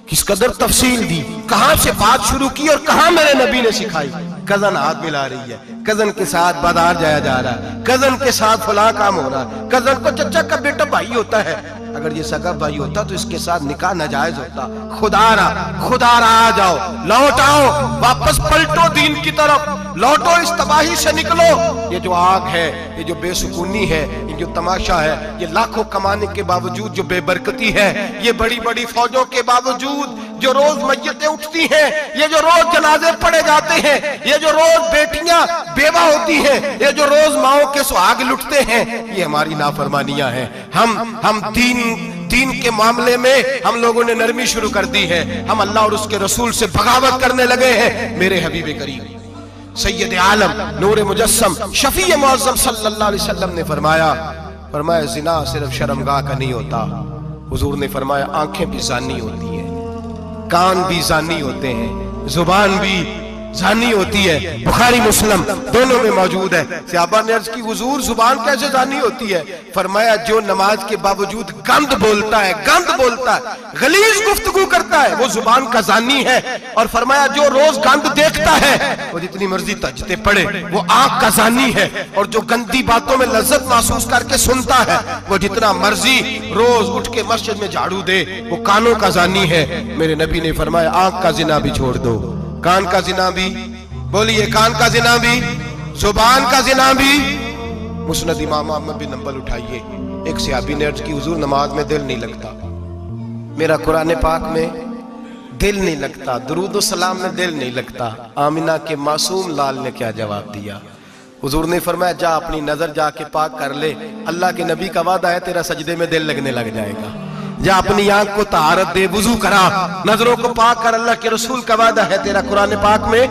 किस कदर तफसील दी, कहां से बात शुरू की और कहां मेरे नबी ने सिखाई। कजन हाथ मिला रही है, कजन के साथ बाजार जाया जा रहा है, कजन के साथ फला काम हो रहा है, कजन को चचा का बेटा भाई होता है, अगर ये सगा भाई होता तो इसके साथ निकाह नाजायज होता। खुदारा आ जाओ, लौट आओ, वापस पलटो दीन की तरफ, लौटो, इस तबाही से निकलो। ये जो आग है, ये जो बेसुकूनी है, ये जो तमाशा है, ये लाखों कमाने के बावजूद जो बेबरकती है, ये बड़ी बड़ी फौजों के बावजूद जो रोज मस्जिदें उठती हैं, ये जो रोज जनाजे पढ़े जाते हैं, ये जो रोज बेटियां बेवा होती हैं, ये जो रोज माओ के सुहाग लुटते हैं, ये हमारी नाफरमानियां हैं। हम दीन के मामले में हम लोगों ने नरमी शुरू कर दी है, हम अल्लाह और उसके रसूल से बगावत करने लगे हैं। मेरे हबीब करीम सैयद आलम नूर मुजस्सम शफी मुअज़्ज़म सल्लल्लाहु अलैहि वसल्लम ने फरमाया जिना सिर्फ शर्मगाह का नहीं होता, हुजूर ने फरमाया आंखें भी जानी होती है, कान भी जानी होते हैं, जुबान भी जानी होती है। बुखारी मुस्लिम दोनों में मौजूद है। सहाबा ने अर्ज की हुजूर जुबान कैसे जानी होती है? फरमाया जो नमाज के बावजूद गंद बोलता है, गलीज गुफ्तगू करता है, वो जुबान का जानी है। और फरमाया जो रोज गंद देखता है, वो जितनी मर्जी तजते पड़े, वो आंख का जानी है। और जो गंदी बातों में लज्जत महसूस करके सुनता है, वो जितना मर्जी रोज उठ के मस्जिद में झाड़ू दे, वो कानों का जानी है। मेरे नबी ने फरमाया आंख का जिना भी छोड़ दो, कान का जिना भी, बोलिए कान का जिना भी, जुबान का जिना भी। मुस्नद इमाम अहमद बिन हंबल उठाइए, एक सहाबी ने अर्ज की हुजूर नमाज में दिल नहीं लगता, मेरा कुरान पाक में दिल नहीं लगता, दुरूद सलाम में दिल नहीं लगता। आमिना के मासूम लाल ने क्या जवाब दिया? हुजूर ने फरमाया जा अपनी नजर जाके पाक कर ले, अल्लाह के नबी का वादा है तेरा सजदे में दिल लगने लग जाएगा। जा अपनी आंख को तहारत दे, वुजू करा, नजरों को पाक कर, अल्लाह के रसूल का वादा है तेरा कुरान पाक में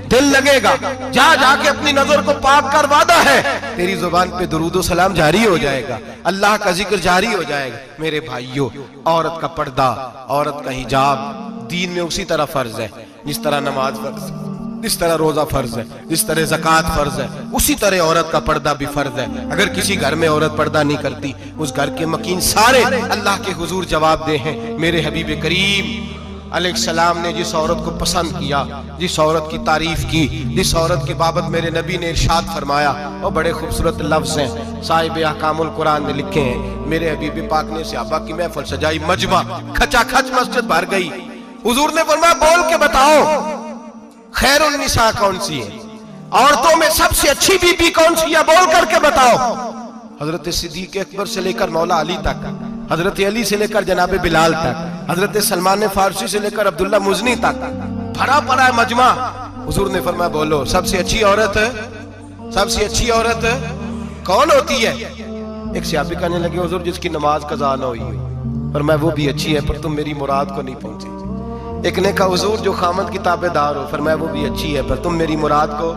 दिल लगेगा। जा जाके अपनी नजर को पाक कर, वादा है तेरी जुबान पे दुरूद सलाम जारी हो जाएगा, अल्लाह का जिक्र जारी हो जाएगा। मेरे भाइयों, औरत का पर्दा, औरत का हिजाब दीन में उसी तरह फर्ज है जिस तरह नमाज फर्ज है, जिस तरह रोजा फर्ज है, जिस तरह ज़कात फर्ज है, उसी तरह औरत का पर्दा भी फर्ज है। अगर किसी घर में औरत पर्दा नहीं करती, उस घर के मकीन सारे अल्लाह के हुजूर जवाब दे हैं। मेरे हबीब करीम अलैहिस्सलाम ने जिस औरत को पसंद किया, जिस औरत की तारीफ की, जिस औरत की बाबत मेरे नबी ने इरशाद फरमाया, और बड़े खूबसूरत लफ्ज हैं, साहिब अहकामुल कुरान ने लिखे हैं। मेरे हबीब पाक ने सहाबा की महफिल सजाई, मजमा खचाखच मस्जिद भर गई। हुजूर ने फरमाया बोल के बताओ खैरुन निसा कौन सी है, औरतों में सबसे अच्छी बीबी कौन सी है, बोल करके बताओ। हजरत सिद्दीक अकबर से लेकर मौला अली तक, हजरत अली से लेकर जनाब बिलाल तक, हजरत सलमान फारसी से लेकर अब्दुल्ला मुजनी तक भरा पड़ा है मजमा। हुजूर ने फरमाया बोलो सबसे अच्छी औरत, सबसे अच्छी औरत कौन होती है? एक सहाबी कहने लगे हुजूर जिसकी नमाज कज़ा न हुई, पर मैं वो भी अच्छी है पर तुम मेरी मुराद को नहीं पहुंची। एक ने कहा हुजूर जो खामद की ताबेदार हो, फरमाया वो भी अच्छी है पर तुम मेरी मुराद को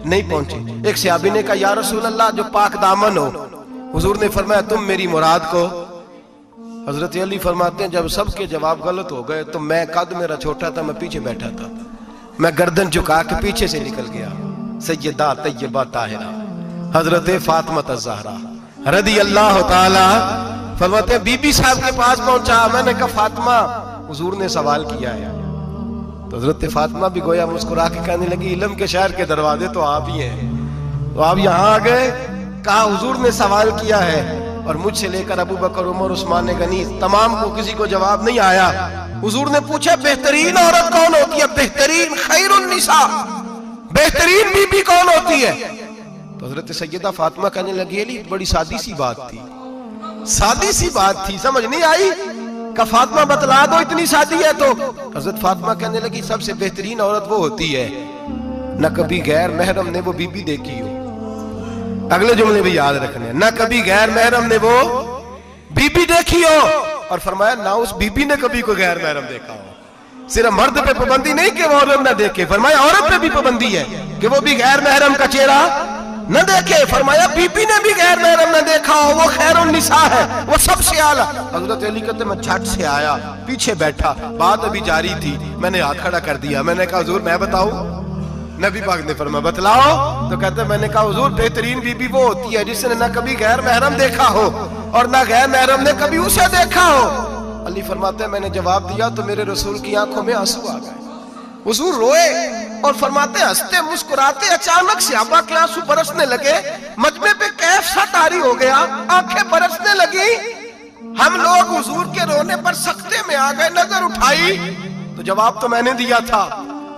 नहीं पहुंचे। एक सहाबी ने कहा या रसूल अल्लाह जो पाक दामन हो, हुजूर ने फरमाया तुम मेरी मुराद को। हजरत अली फरमाते हैं जब सबके जवाब गलत हो गए तो मैं, कद मेरा छोटा था, मैं पीछे बैठा था, मैं गर्दन झुका के पीछे से निकल गया। सैयदा तैयबा ताहिरा हजरत फातिमा ज़हरा रदी अल्लाह ताला फरमाते हैं बीबी साहब के पास पहुंचा। मैंने कहा फातिमा हुजूर ने सवाल किया है। तो हजरत फातिमा भी गोया मुस्कुरा के कहने लगी इल्म के शहर के दरवाजे तो आप ही हैं, तो आप यहाँ आ गए। कहा हुजूर ने सवाल किया है और मुझसे लेकर अबू बकर, उमर, उस्मान गनी तमाम को किसी को जवाब नहीं आया। हुजूर ने पूछा बेहतरीन औरत कौन होती है? बेहतरीन खैरुन निसा, बेहतरीन बीबी कौन होती है? तो हजरत सैयदा फातिमा कहने लगी अली बड़ी सादी सी बात थी, सादी सी बात थी, समझ नहीं आई। का फातिमा बतला दो इतनी सादी है तो। हजरत फातिमा कहने लगी सबसे बेहतरीन औरत वो होती है न कभी गैर महरम ने वो बीबी देखी हो। अगले जुमले भी याद रखने, न कभी गैर महरम ने वो बीबी देखी हो, और फरमाया ना उस बीबी ने कभी कोई गैर महरम देखा हो। सिर्फ मर्द पे पाबंदी नहीं कि वो औरत ना देखे, फरमाया औरत पे भी पाबंदी है कि वो भी गैर महरम का चेहरा न देखे। फरमाया बीबी ने भी गैर महरम न देखा हो, वो खैरुन निसा है, वो सबसे आला। हजरत अली कहते मैं झट से आया, पीछे बैठा, बात अभी जारी थी, मैंने हाथ खड़ा कर दिया। मैंने कहा हुजूर मैं बताऊं? नबी पाक ने फरमाया बतलाओ। तो कहते मैंने कहा हुजूर बेहतरीन बीबी वो होती है जिसने न कभी गैर महरम देखा हो और न गैर महरम ने कभी उसे देखा हो। अली फरमाते मैंने जवाब दिया तो मेरे रसूल की आंखों में आंसू आ गए। हुजूर रोए और फरमाते हंसते मुस्कुराते अचानक सहाबा के आंसू बरसने लगे, मजमे पे कैफ सा तारी हो गया, आंखें बरसने लगी। हम लोग हुजूर के रोने पर सख्ते में आ गए। नजर उठाई तो जवाब तो मैंने दिया था,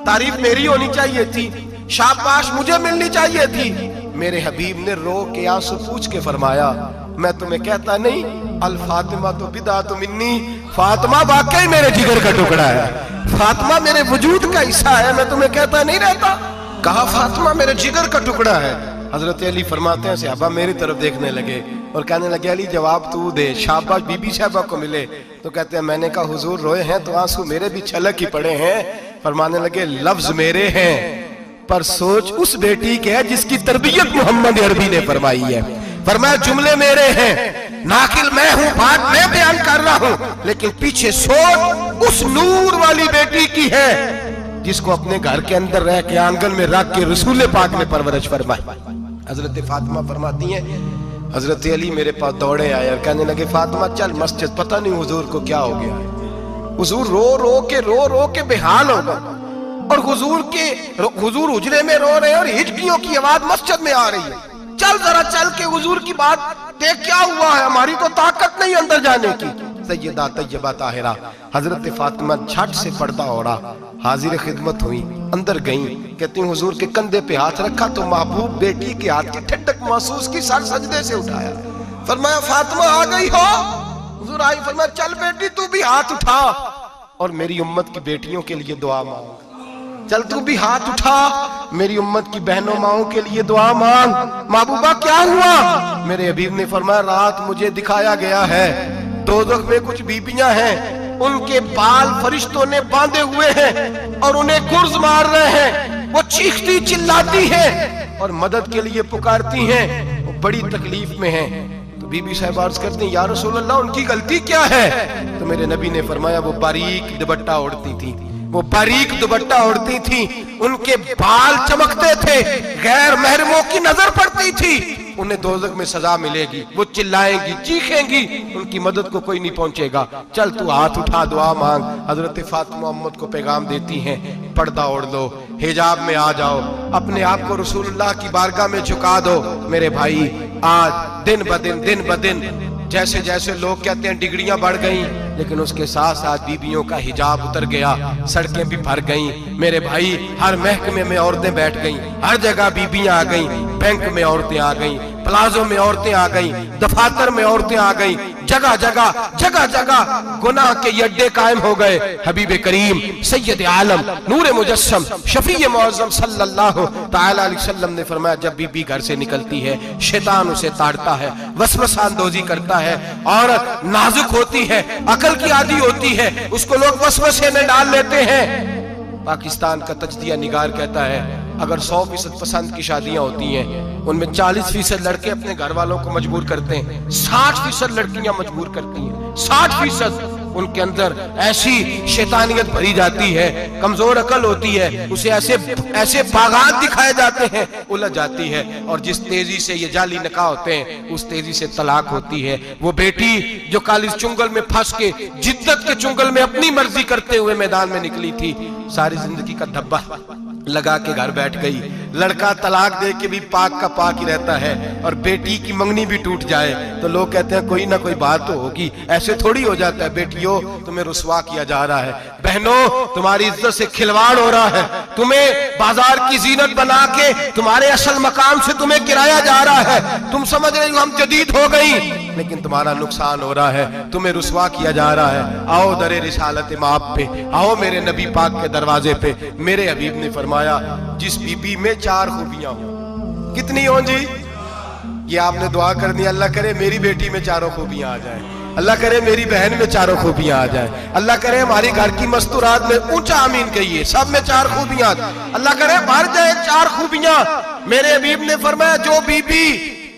तारीफ मेरी होनी चाहिए थी, शाबाश मुझे मिलनी चाहिए थी। मेरे हबीब ने रो के आंसू पूछ के फरमाया मैं तुम्हें कहता नहीं अल फातिमा तो बिदा तो मिन्नी, फातिमा वाकई मेरे जिगर का टुकड़ा है, फातिमा मेरे वजूद का हिस्सा है, मैं तुम्हें कहता नहीं रहता। कहा फातिमा मेरे जिगर का टुकड़ा है। हजरत अली फरमाते हैं सहाबा मेरी तरफ देखने लगे और कहने लगे अली जवाब तू दे, शाबाश बीबी साहबा को मिले। तो कहते हैं मैंने कहा हुजूर रोए हैं तो आंसू मेरे भी छलक ही पड़े हैं। फरमाने लगे लफ्ज मेरे हैं पर सोच उस बेटी के है जिसकी तरबियत मोहम्मद अरबी ने फरमाई है। फरमाया जुमले मेरे हैं, नाकिल मैं हूं, बात मैं बयान कर रहा हूं, लेकिन पीछे सोच उस नूर वाली बेटी की है जिसको अपने घर के अंदर रह के आंगन में रख के रसूल पाक ने परवरिश फरमाई। हजरत फातिमा फरमाती हैं हजरत अली मेरे पास दौड़े आए और कहने लगे फातिमा चल मस्जिद, पता नहीं हुजूर को क्या हो गया है। हुजूर रो रो के बेहाल हो गए और हुजूर उजरे में रो रहे हैं और हिचकियों की आवाज मस्जिद में आ रही है। चल जरा चल के हुजूर की बात देख क्या हुआ है, हमारी तो ताकत नहीं अंदर जाने की। सैयदा तैयबा ताहिरा हजरत फातिमा झट से पर्दा ओढ़ा, हाजिर खिदमत हुई, अंदर गई। कहती हुजूर के कंधे पे हाथ रखा तो महबूब बेटी के हाथ की ठंडक महसूस की, सर सजदे से उठाया। फरमाया फातिमा आ गई हो? हुजूर आई। फरमाया चल बेटी तू भी हाथ उठा और मेरी उम्मत की बेटियों के लिए दुआ मांग। चल तू भी हाथ उठा, मेरी उम्मत की बहनों माओं के लिए दुआ मांग। महबूबा क्या हुआ? मेरे हबीब ने फरमाया रात मुझे दिखाया गया है दोज़ख में कुछ बीबियां हैं, उनके बाल फरिश्तों ने बांधे हुए हैं और उन्हें गुर्ज मार रहे हैं, वो चीखती चिल्लाती हैं और मदद के लिए पुकारती हैं, वो बड़ी तकलीफ में हैं। तो बीबी साहब अर्ज करती हैं या रसूल अल्लाह उनकी गलती क्या है? तो मेरे नबी ने फरमाया वो बारीक दुपट्टा ओढ़ती थी, वो बारीक दुपट्टा ओढ़ती थी, उनके बाल चमकते थे, गैर महरमों की नजर पड़ती थी, उन्हें दोज़ख में सजा मिलेगी, वो चिल्लाएंगी चीखेंगी, उनकी मदद को कोई नहीं पहुंचेगा। चल तू हाथ उठा दुआ मांग। हजरत फातिमा मोहम्मद को पैगाम देती हैं पर्दा ओढ़ लो, हिजाब में आ जाओ, अपने आप को रसूलुल्लाह की बारगाह में झुका दो। मेरे भाई आज दिन ब दिन जैसे जैसे लोग कहते हैं डिग्रियां बढ़ गई, लेकिन उसके साथ साथ बीबियों का हिजाब उतर गया, सड़कें भी भर गईं। मेरे भाई हर महकमे में औरतें बैठ गईं, हर जगह बीबियां आ गईं, बैंक में औरतें आ गईं, प्लाजो में औरतें आ गई, दफातर में औरतें आ गई, जगह जगह गुनाह के अड्डे कायम हो गए। हबीब करीम सैयद आलम नूर मुजस्सम शफी मुअज़्ज़म सल्लल्लाहु तआला अलैहि वसल्लम ने फरमाया, जब बीबी घर से निकलती है शैतान उसे ताड़ता है, वसवसा अंदोजी करता है। औरत नाजुक होती है, अकल की आदी होती है, उसको लोग वसवसे में डाल लेते हैं। पाकिस्तान का तजदिया निगार कहता है अगर 100% पसंद की शादियां होती हैं उनमें 40% लड़के अपने घर वालों को मजबूर करते हैं, 60% लड़कियां मजबूर करती हैं। 60% उनके अंदर ऐसी शैतानियत भरी जाती है, कमजोर अकल होती है, उसे ऐसे बागात दिखाए जाते हैं, उलझ जाती है। और जिस तेजी से ये जाली निकाह होते हैं उस तेजी से तलाक होती है। वो बेटी जो कालिज चुंगल में फंस के जिद्दत के चुंगल में अपनी मर्जी करते हुए मैदान में निकली थी, सारी जिंदगी का धब्बा लगा के घर बैठ गई। लड़का तलाक दे के भी पाक का पाक ही रहता है, और बेटी की मंगनी भी टूट जाए तो लोग कहते हैं कोई ना कोई बात तो होगी। ऐसे थोड़ी हो जाता है। बेटियों, तुम्हें रुसवा किया जा रहा है, बहनों तुम्हारी इज्जत से खिलवाड़ हो रहा है, तुम्हें बाजार की जीनत बना के तुम्हारे असल मकाम से तुम्हें गिराया जा रहा है। तुम समझ रही हो हम जदीद हो गई, लेकिन तुम्हारा नुकसान हो रहा है, तुम्हें रुसवा किया जा रहा है। आओ दरे रिसालत माप पे, आओ मेरे नबी पाक के दरवाजे पे। मेरे हबीब ने फरमाया जिस बीबी में 4 खूबियां हो, कितनी हो जी? ये आपने दुआ कर दी, अल्लाह करे मेरी बेटी में 4 खूबियां आ जाए, अल्लाह करे मेरी बहन में 4 खूबियां आ जाए, अल्लाह करे हमारी घर की मस्तूरात में ऊंचा आमीन कहिए सब में 4 खूबियां, अल्लाह करे भर जाए 4 खूबियां। मेरे हबीब ने फरमाया जो बीबी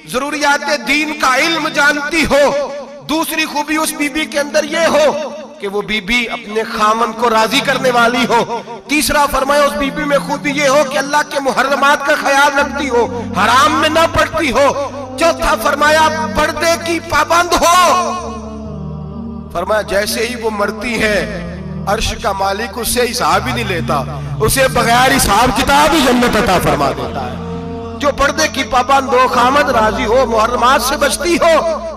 जरूरियात दीन का इल्म जानती हो, दूसरी खूबी उस बीबी के अंदर ये हो कि वो बीबी अपने खामन को राजी करने वाली हो। तीसरा फरमाया उस बीबी में खूबी ये हो कि अल्लाह के मुहर्रमात का ख्याल रखती हो, हराम में ना पड़ती हो। चौथा फरमाया पर्दे की पाबंद हो। फरमाया जैसे ही वो मरती है अर्श का मालिक उससे हिसाब ही नहीं लेता, उसे बगैर हिसाब किताब ही जन्नत अता फरमा देता है। जो पर्दे की पाबंद हो, खामद राजी हो, मुहर्रमात से बचती हो,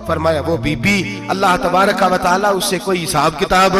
फरमाया वो बीबी अल्लाह तबारक व तआला उससे कोई हिसाब किताब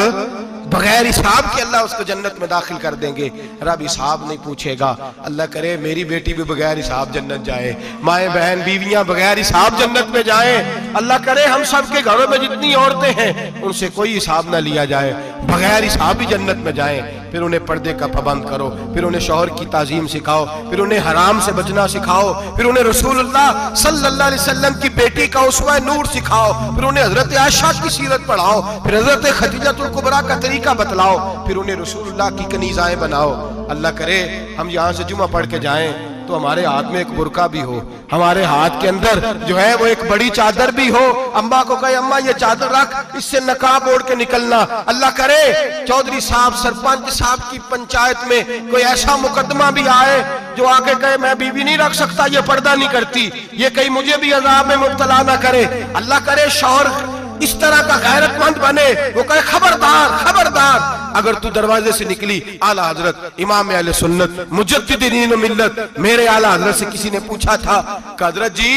बगैर हिसाब के अल्लाह उसको जन्नत में दाखिल कर देंगे। रब हिसाब नहीं पूछेगा। अल्लाह करे मेरी बेटी भी बगैर हिसाब जन्नत जाए, माए बहन बीवियां बगैर हिसाब जन्नत में जाए। अल्लाह करे हम सब के घरों में जितनी औरतें हैं उनसे कोई हिसाब ना लिया जाए, बगैर हिसाब भी जन्नत में जाए। फिर उन्हें पर्दे का पाबंद करो, फिर उन्हें शौहर की ताजीम सिखाओ, फिर उन्हें हराम से बचना सिखाओ, फिर उन्हें रसूलुल्लाह सल्लल्लाहु अलैहि वसल्लम की बेटी का उस्वा नूर सिखाओ, फिर उन्हें हजरत आयशा की सीरत पढ़ाओ, फिर हजरत खदीजतुल कुबरा का तरीका बतलाओ, फिर उन्हें रसूलुल्लाह की कनीज़ाएं बनाओ। अल्लाह करे हम यहाँ से जुमा पढ़ के जाएं तो हमारे हाथ में एक बुरका भी हो, हमारे हाथ के अंदर जो है वो एक बड़ी चादर भी हो। अम्मा को कहे अम्मा ये चादर रख, इससे नकाब ओढ़ के निकलना। अल्लाह करे चौधरी साहब सरपंच साहब की पंचायत में कोई ऐसा मुकदमा भी आए जो आके कहे मैं बीवी नहीं रख सकता, ये पर्दा नहीं करती, ये कहीं मुझे भी अजाब में मुब्तला ना करे। अल्लाह करे शौहर इस तरह का गैरतमंद बने, वो कहे खबरदार खबरदार, अगर तू दरवाजे से निकली आला हजरत इमाम अहले सुन्नत मुजद्दिदीन मिल्लत मेरे आला हजरत से किसी ने पूछा था कि हजरत जी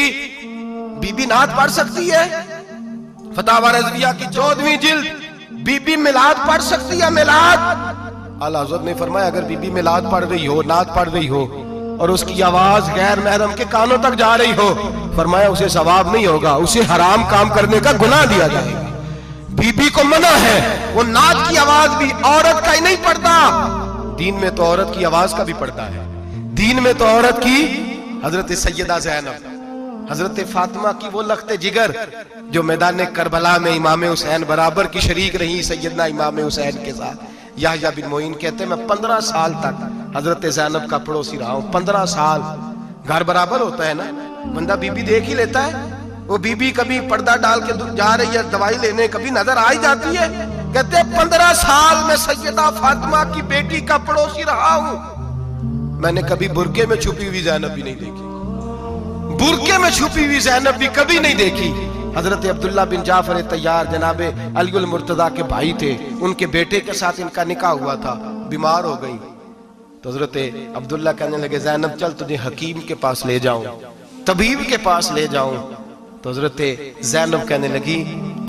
बीबी नात पढ़ सकती है? फतावा रज़विया की 14वीं जिल्द, बीबी मिलाद पढ़ सकती है? मिलाद आला हजरत ने फरमाया अगर बीबी मिलाद पढ़ रही हो, नात पढ़ रही हो और उसकी आवाज गैर महरम के कानों तक जा रही हो, फरमाया उसे सवाब नहीं होगा, उसे हराम काम करने का गुनाह दिया जाएगा। बीबी को मना है, वो नात की आवाज भी औरत का ही नहीं पड़ता, दीन में तो औरत की आवाज का भी पड़ता है। दीन में तो औरत की हजरत सैयदा ज़ैनब, हजरत फातिमा की वो लख्ते जिगर जो मैदान करबला में इमाम हुसैन बराबर की शरीक रही सैयदना इमाम हुसैन के साथ। याह्या बिन मोइन कहते मैं 15 साल तक हजरत ज़ैनब का पड़ोसी रहा हूं। 15 साल, घर बराबर होता है ना, बंदा बीबी देख ही लेता है। वो बीबी कभी पर्दा डाल के जा रही है दवाई लेने, कभी नजर आ ही जाती है। कहते हैं 15 साल में सैयदा फातिमा की बेटी का पड़ोसी रहा हूं, मैंने कभी बुरके में छुपी हुई ज़ैनब भी नहीं देखी, बुरके में छुपी हुई ज़ैनब भी कभी नहीं देखी। हजरत अब्दुल्ला बिन जाफर तैयार जनाबे अलीउल मुर्तजा के भाई थे, उनके बेटे के साथ इनका निकाह हुआ था, बीमार हो गई तो हजरत अब्दुल्ला कहने लगे ज़ैनब चल तुझे हकीम के पास ले जाऊं, तबीब के पास ले जाऊं। तो हजरत ज़ैनब कहने लगी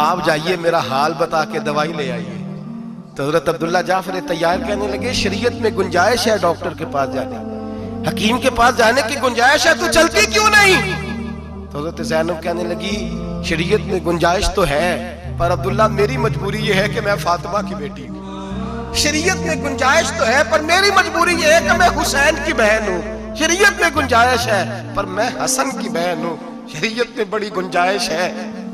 आप जाइए मेरा हाल बता के दवाई ले आइए। तो हजरत अब्दुल्ला जाफर तैयार कहने लगे शरीयत में गुंजाइश है डॉक्टर के पास जाने, हकीम के पास जाने की गुंजाइश है, तू चलती क्यों नहीं? तो हज़रत ज़ैनब कहने लगी शरीयत में गुंजाइश तो है, पर अब्दुल्ला मेरी मजबूरी ये है कि मैं फातिमा की बेटी हूँ। शरीयत में गुंजाइश तो है पर मेरी मजबूरी ये है कि मैं हुसैन की बहन हूँ। शरीयत में गुंजाइश है पर मैं हसन की बहन हूँ। शरीयत में बड़ी गुंजाइश है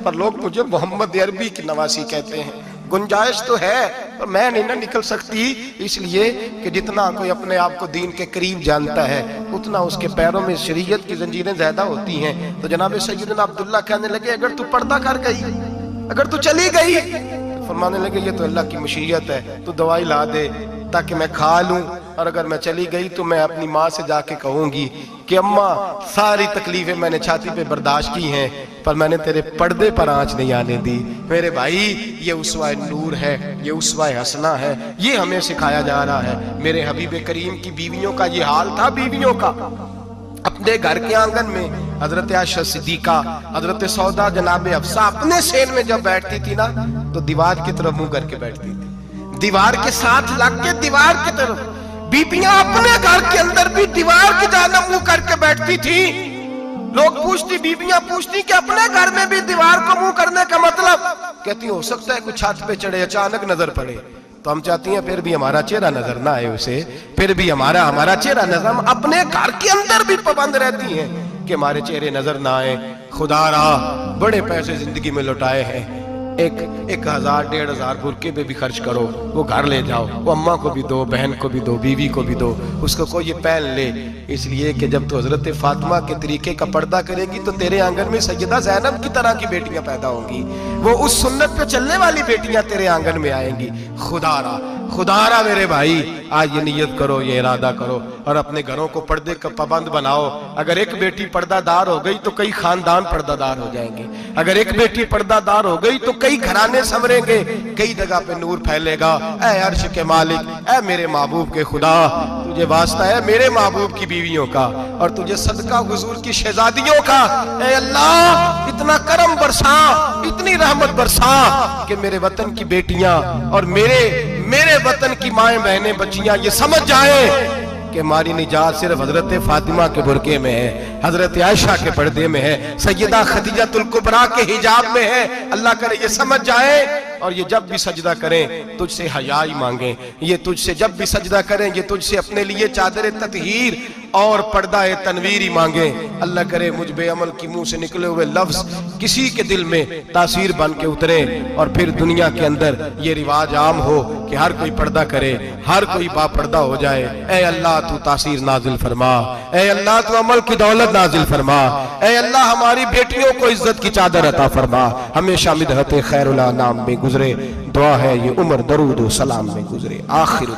पर लोग मुझे मोहम्मद अरबी की नवासी कहते हैं। गुंजाइश तो है पर मैं नहीं ना निकल सकती, इसलिए कि जितना कोई अपने आप को दीन के करीब जानता है उतना उसके पैरों में शरीयत की जंजीरें ज्यादा होती हैं। तो जनाब सैयदना अब्दुल्ला कहने लगे अगर तू पर्दा कर गई, अगर तू चली गई, तो फरमाने लगे ये तो अल्लाह की मशीयत है, तू दवाई ला दे ताकि मैं खा लूं, और अगर मैं चली गई तो मैं अपनी माँ से जाके कहूंगी कि अम्मा सारी तकलीफें मैंने छाती पे बर्दाश्त की हैं पर मैंने तेरे पर्दे पर आंच नहीं आने दी। मेरे भाई ये उसवा नूर है, ये उसवा हसना है, ये हमें सिखाया जा रहा है। मेरे हबीब करीम की बीवियों का ये हाल था। बीवियों का अपने घर के आंगन में हजरत आयशा सिद्दीका, हजरत सौदा, जनाब हफ्सा अपने सेन में जब बैठती थी ना तो दीवार की तरफ मुंह करके बैठती थी, दीवार के साथ लग के दीवार की तरफ। बीबियां अपने घर के अंदर भी दीवार की जानब मुंह करके बैठती थी। लोग पूछती, बीबियां पूछती कि अपने घर में भी दीवार को मुंह करने का मतलब? कहती हो सकता है कुछ छत पे चढ़े अचानक नजर पड़े, तो हम चाहती हैं फिर भी हमारा चेहरा नजर ना आए उसे, फिर भी हमारा चेहरा नजर। हम अपने घर के अंदर भी पाबंद रहती हैं कि हमारे चेहरे नजर ना आए। खुदारा बड़े पैसे जिंदगी में लौटाए हैं, एक 1000 1500 बुरके पे भी खर्च करो, वो घर ले जाओ, वो अम्मा को भी दो, बहन को भी दो, बीवी को भी दो, उसको कोई ये पहन ले। इसलिए कि जब तो हजरत फातिमा के तरीके का पर्दा करेगी तो तेरे आंगन में सैयदा ज़ैनब की तरह की बेटियां पैदा होंगी, वो उस सुन्नत पे चलने वाली बेटियां तेरे आंगन में आएंगी। खुदारा मेरे भाई आज ये नियत करो, ये इरादा करो और अपने घरों को पर्दे का पाबंद बनाओ। अगर एक बेटी पर्दादार हो गई तो कई खानदान पर्दादार हो जाएंगे, अगर एक बेटी पर्दादार हो गई तो कई घराने संवरेंगे, कई जगह पे नूर फैलेगा। ऐ अर्श के मालिक, ऐ मेरे महबूब के खुदा, तुझे वास्ता है मेरे महबूब की बीवियों का और तुझे सदका हुजूर की शहजादियों का। ऐ अल्लाह इतना करम बरसा, इतनी रहमत बरसा कि मेरे वतन की बेटियां और मेरे वतन की माएं बहनें बच्चियां ये समझ जाए कि हमारी निजात सिर्फ हजरत फातिमा के बुरके में है, हजरत आयशा के पर्दे में है, सैयदा खदीजातुल कुबरा के हिजाब में है। अल्लाह करे ये समझ जाए और ये जब भी सजदा करें तुझसे हयाई मांगे, ये तुझसे जब भी सजदा करें ये तुझसे अपने लिए चादर ततहीर और पर्दा तनवीर ही मांगे। अल्लाह करे मुझ बेअमल की मुंह से निकले हुए लफ्ज किसी के दिल में तासीर बन के उतरे और फिर दुनिया के अंदर ये रिवाज आम हो कि हर कोई पर्दा करे, हर कोई बापर्दा हो जाए। ऐ अल्लाह तू तासीर नाजिल फरमा, ऐ अल्लाह तू अमल की दौलत नाजिल फरमा, ऐ अल्लाह हमारी बेटियों को इज्जत की चादर अता फरमा, हमेशा मिदहत खैरुल अनाम में गुजरे। दुआ है ये उम्र दरूद व सलाम में गुजरे। आखिर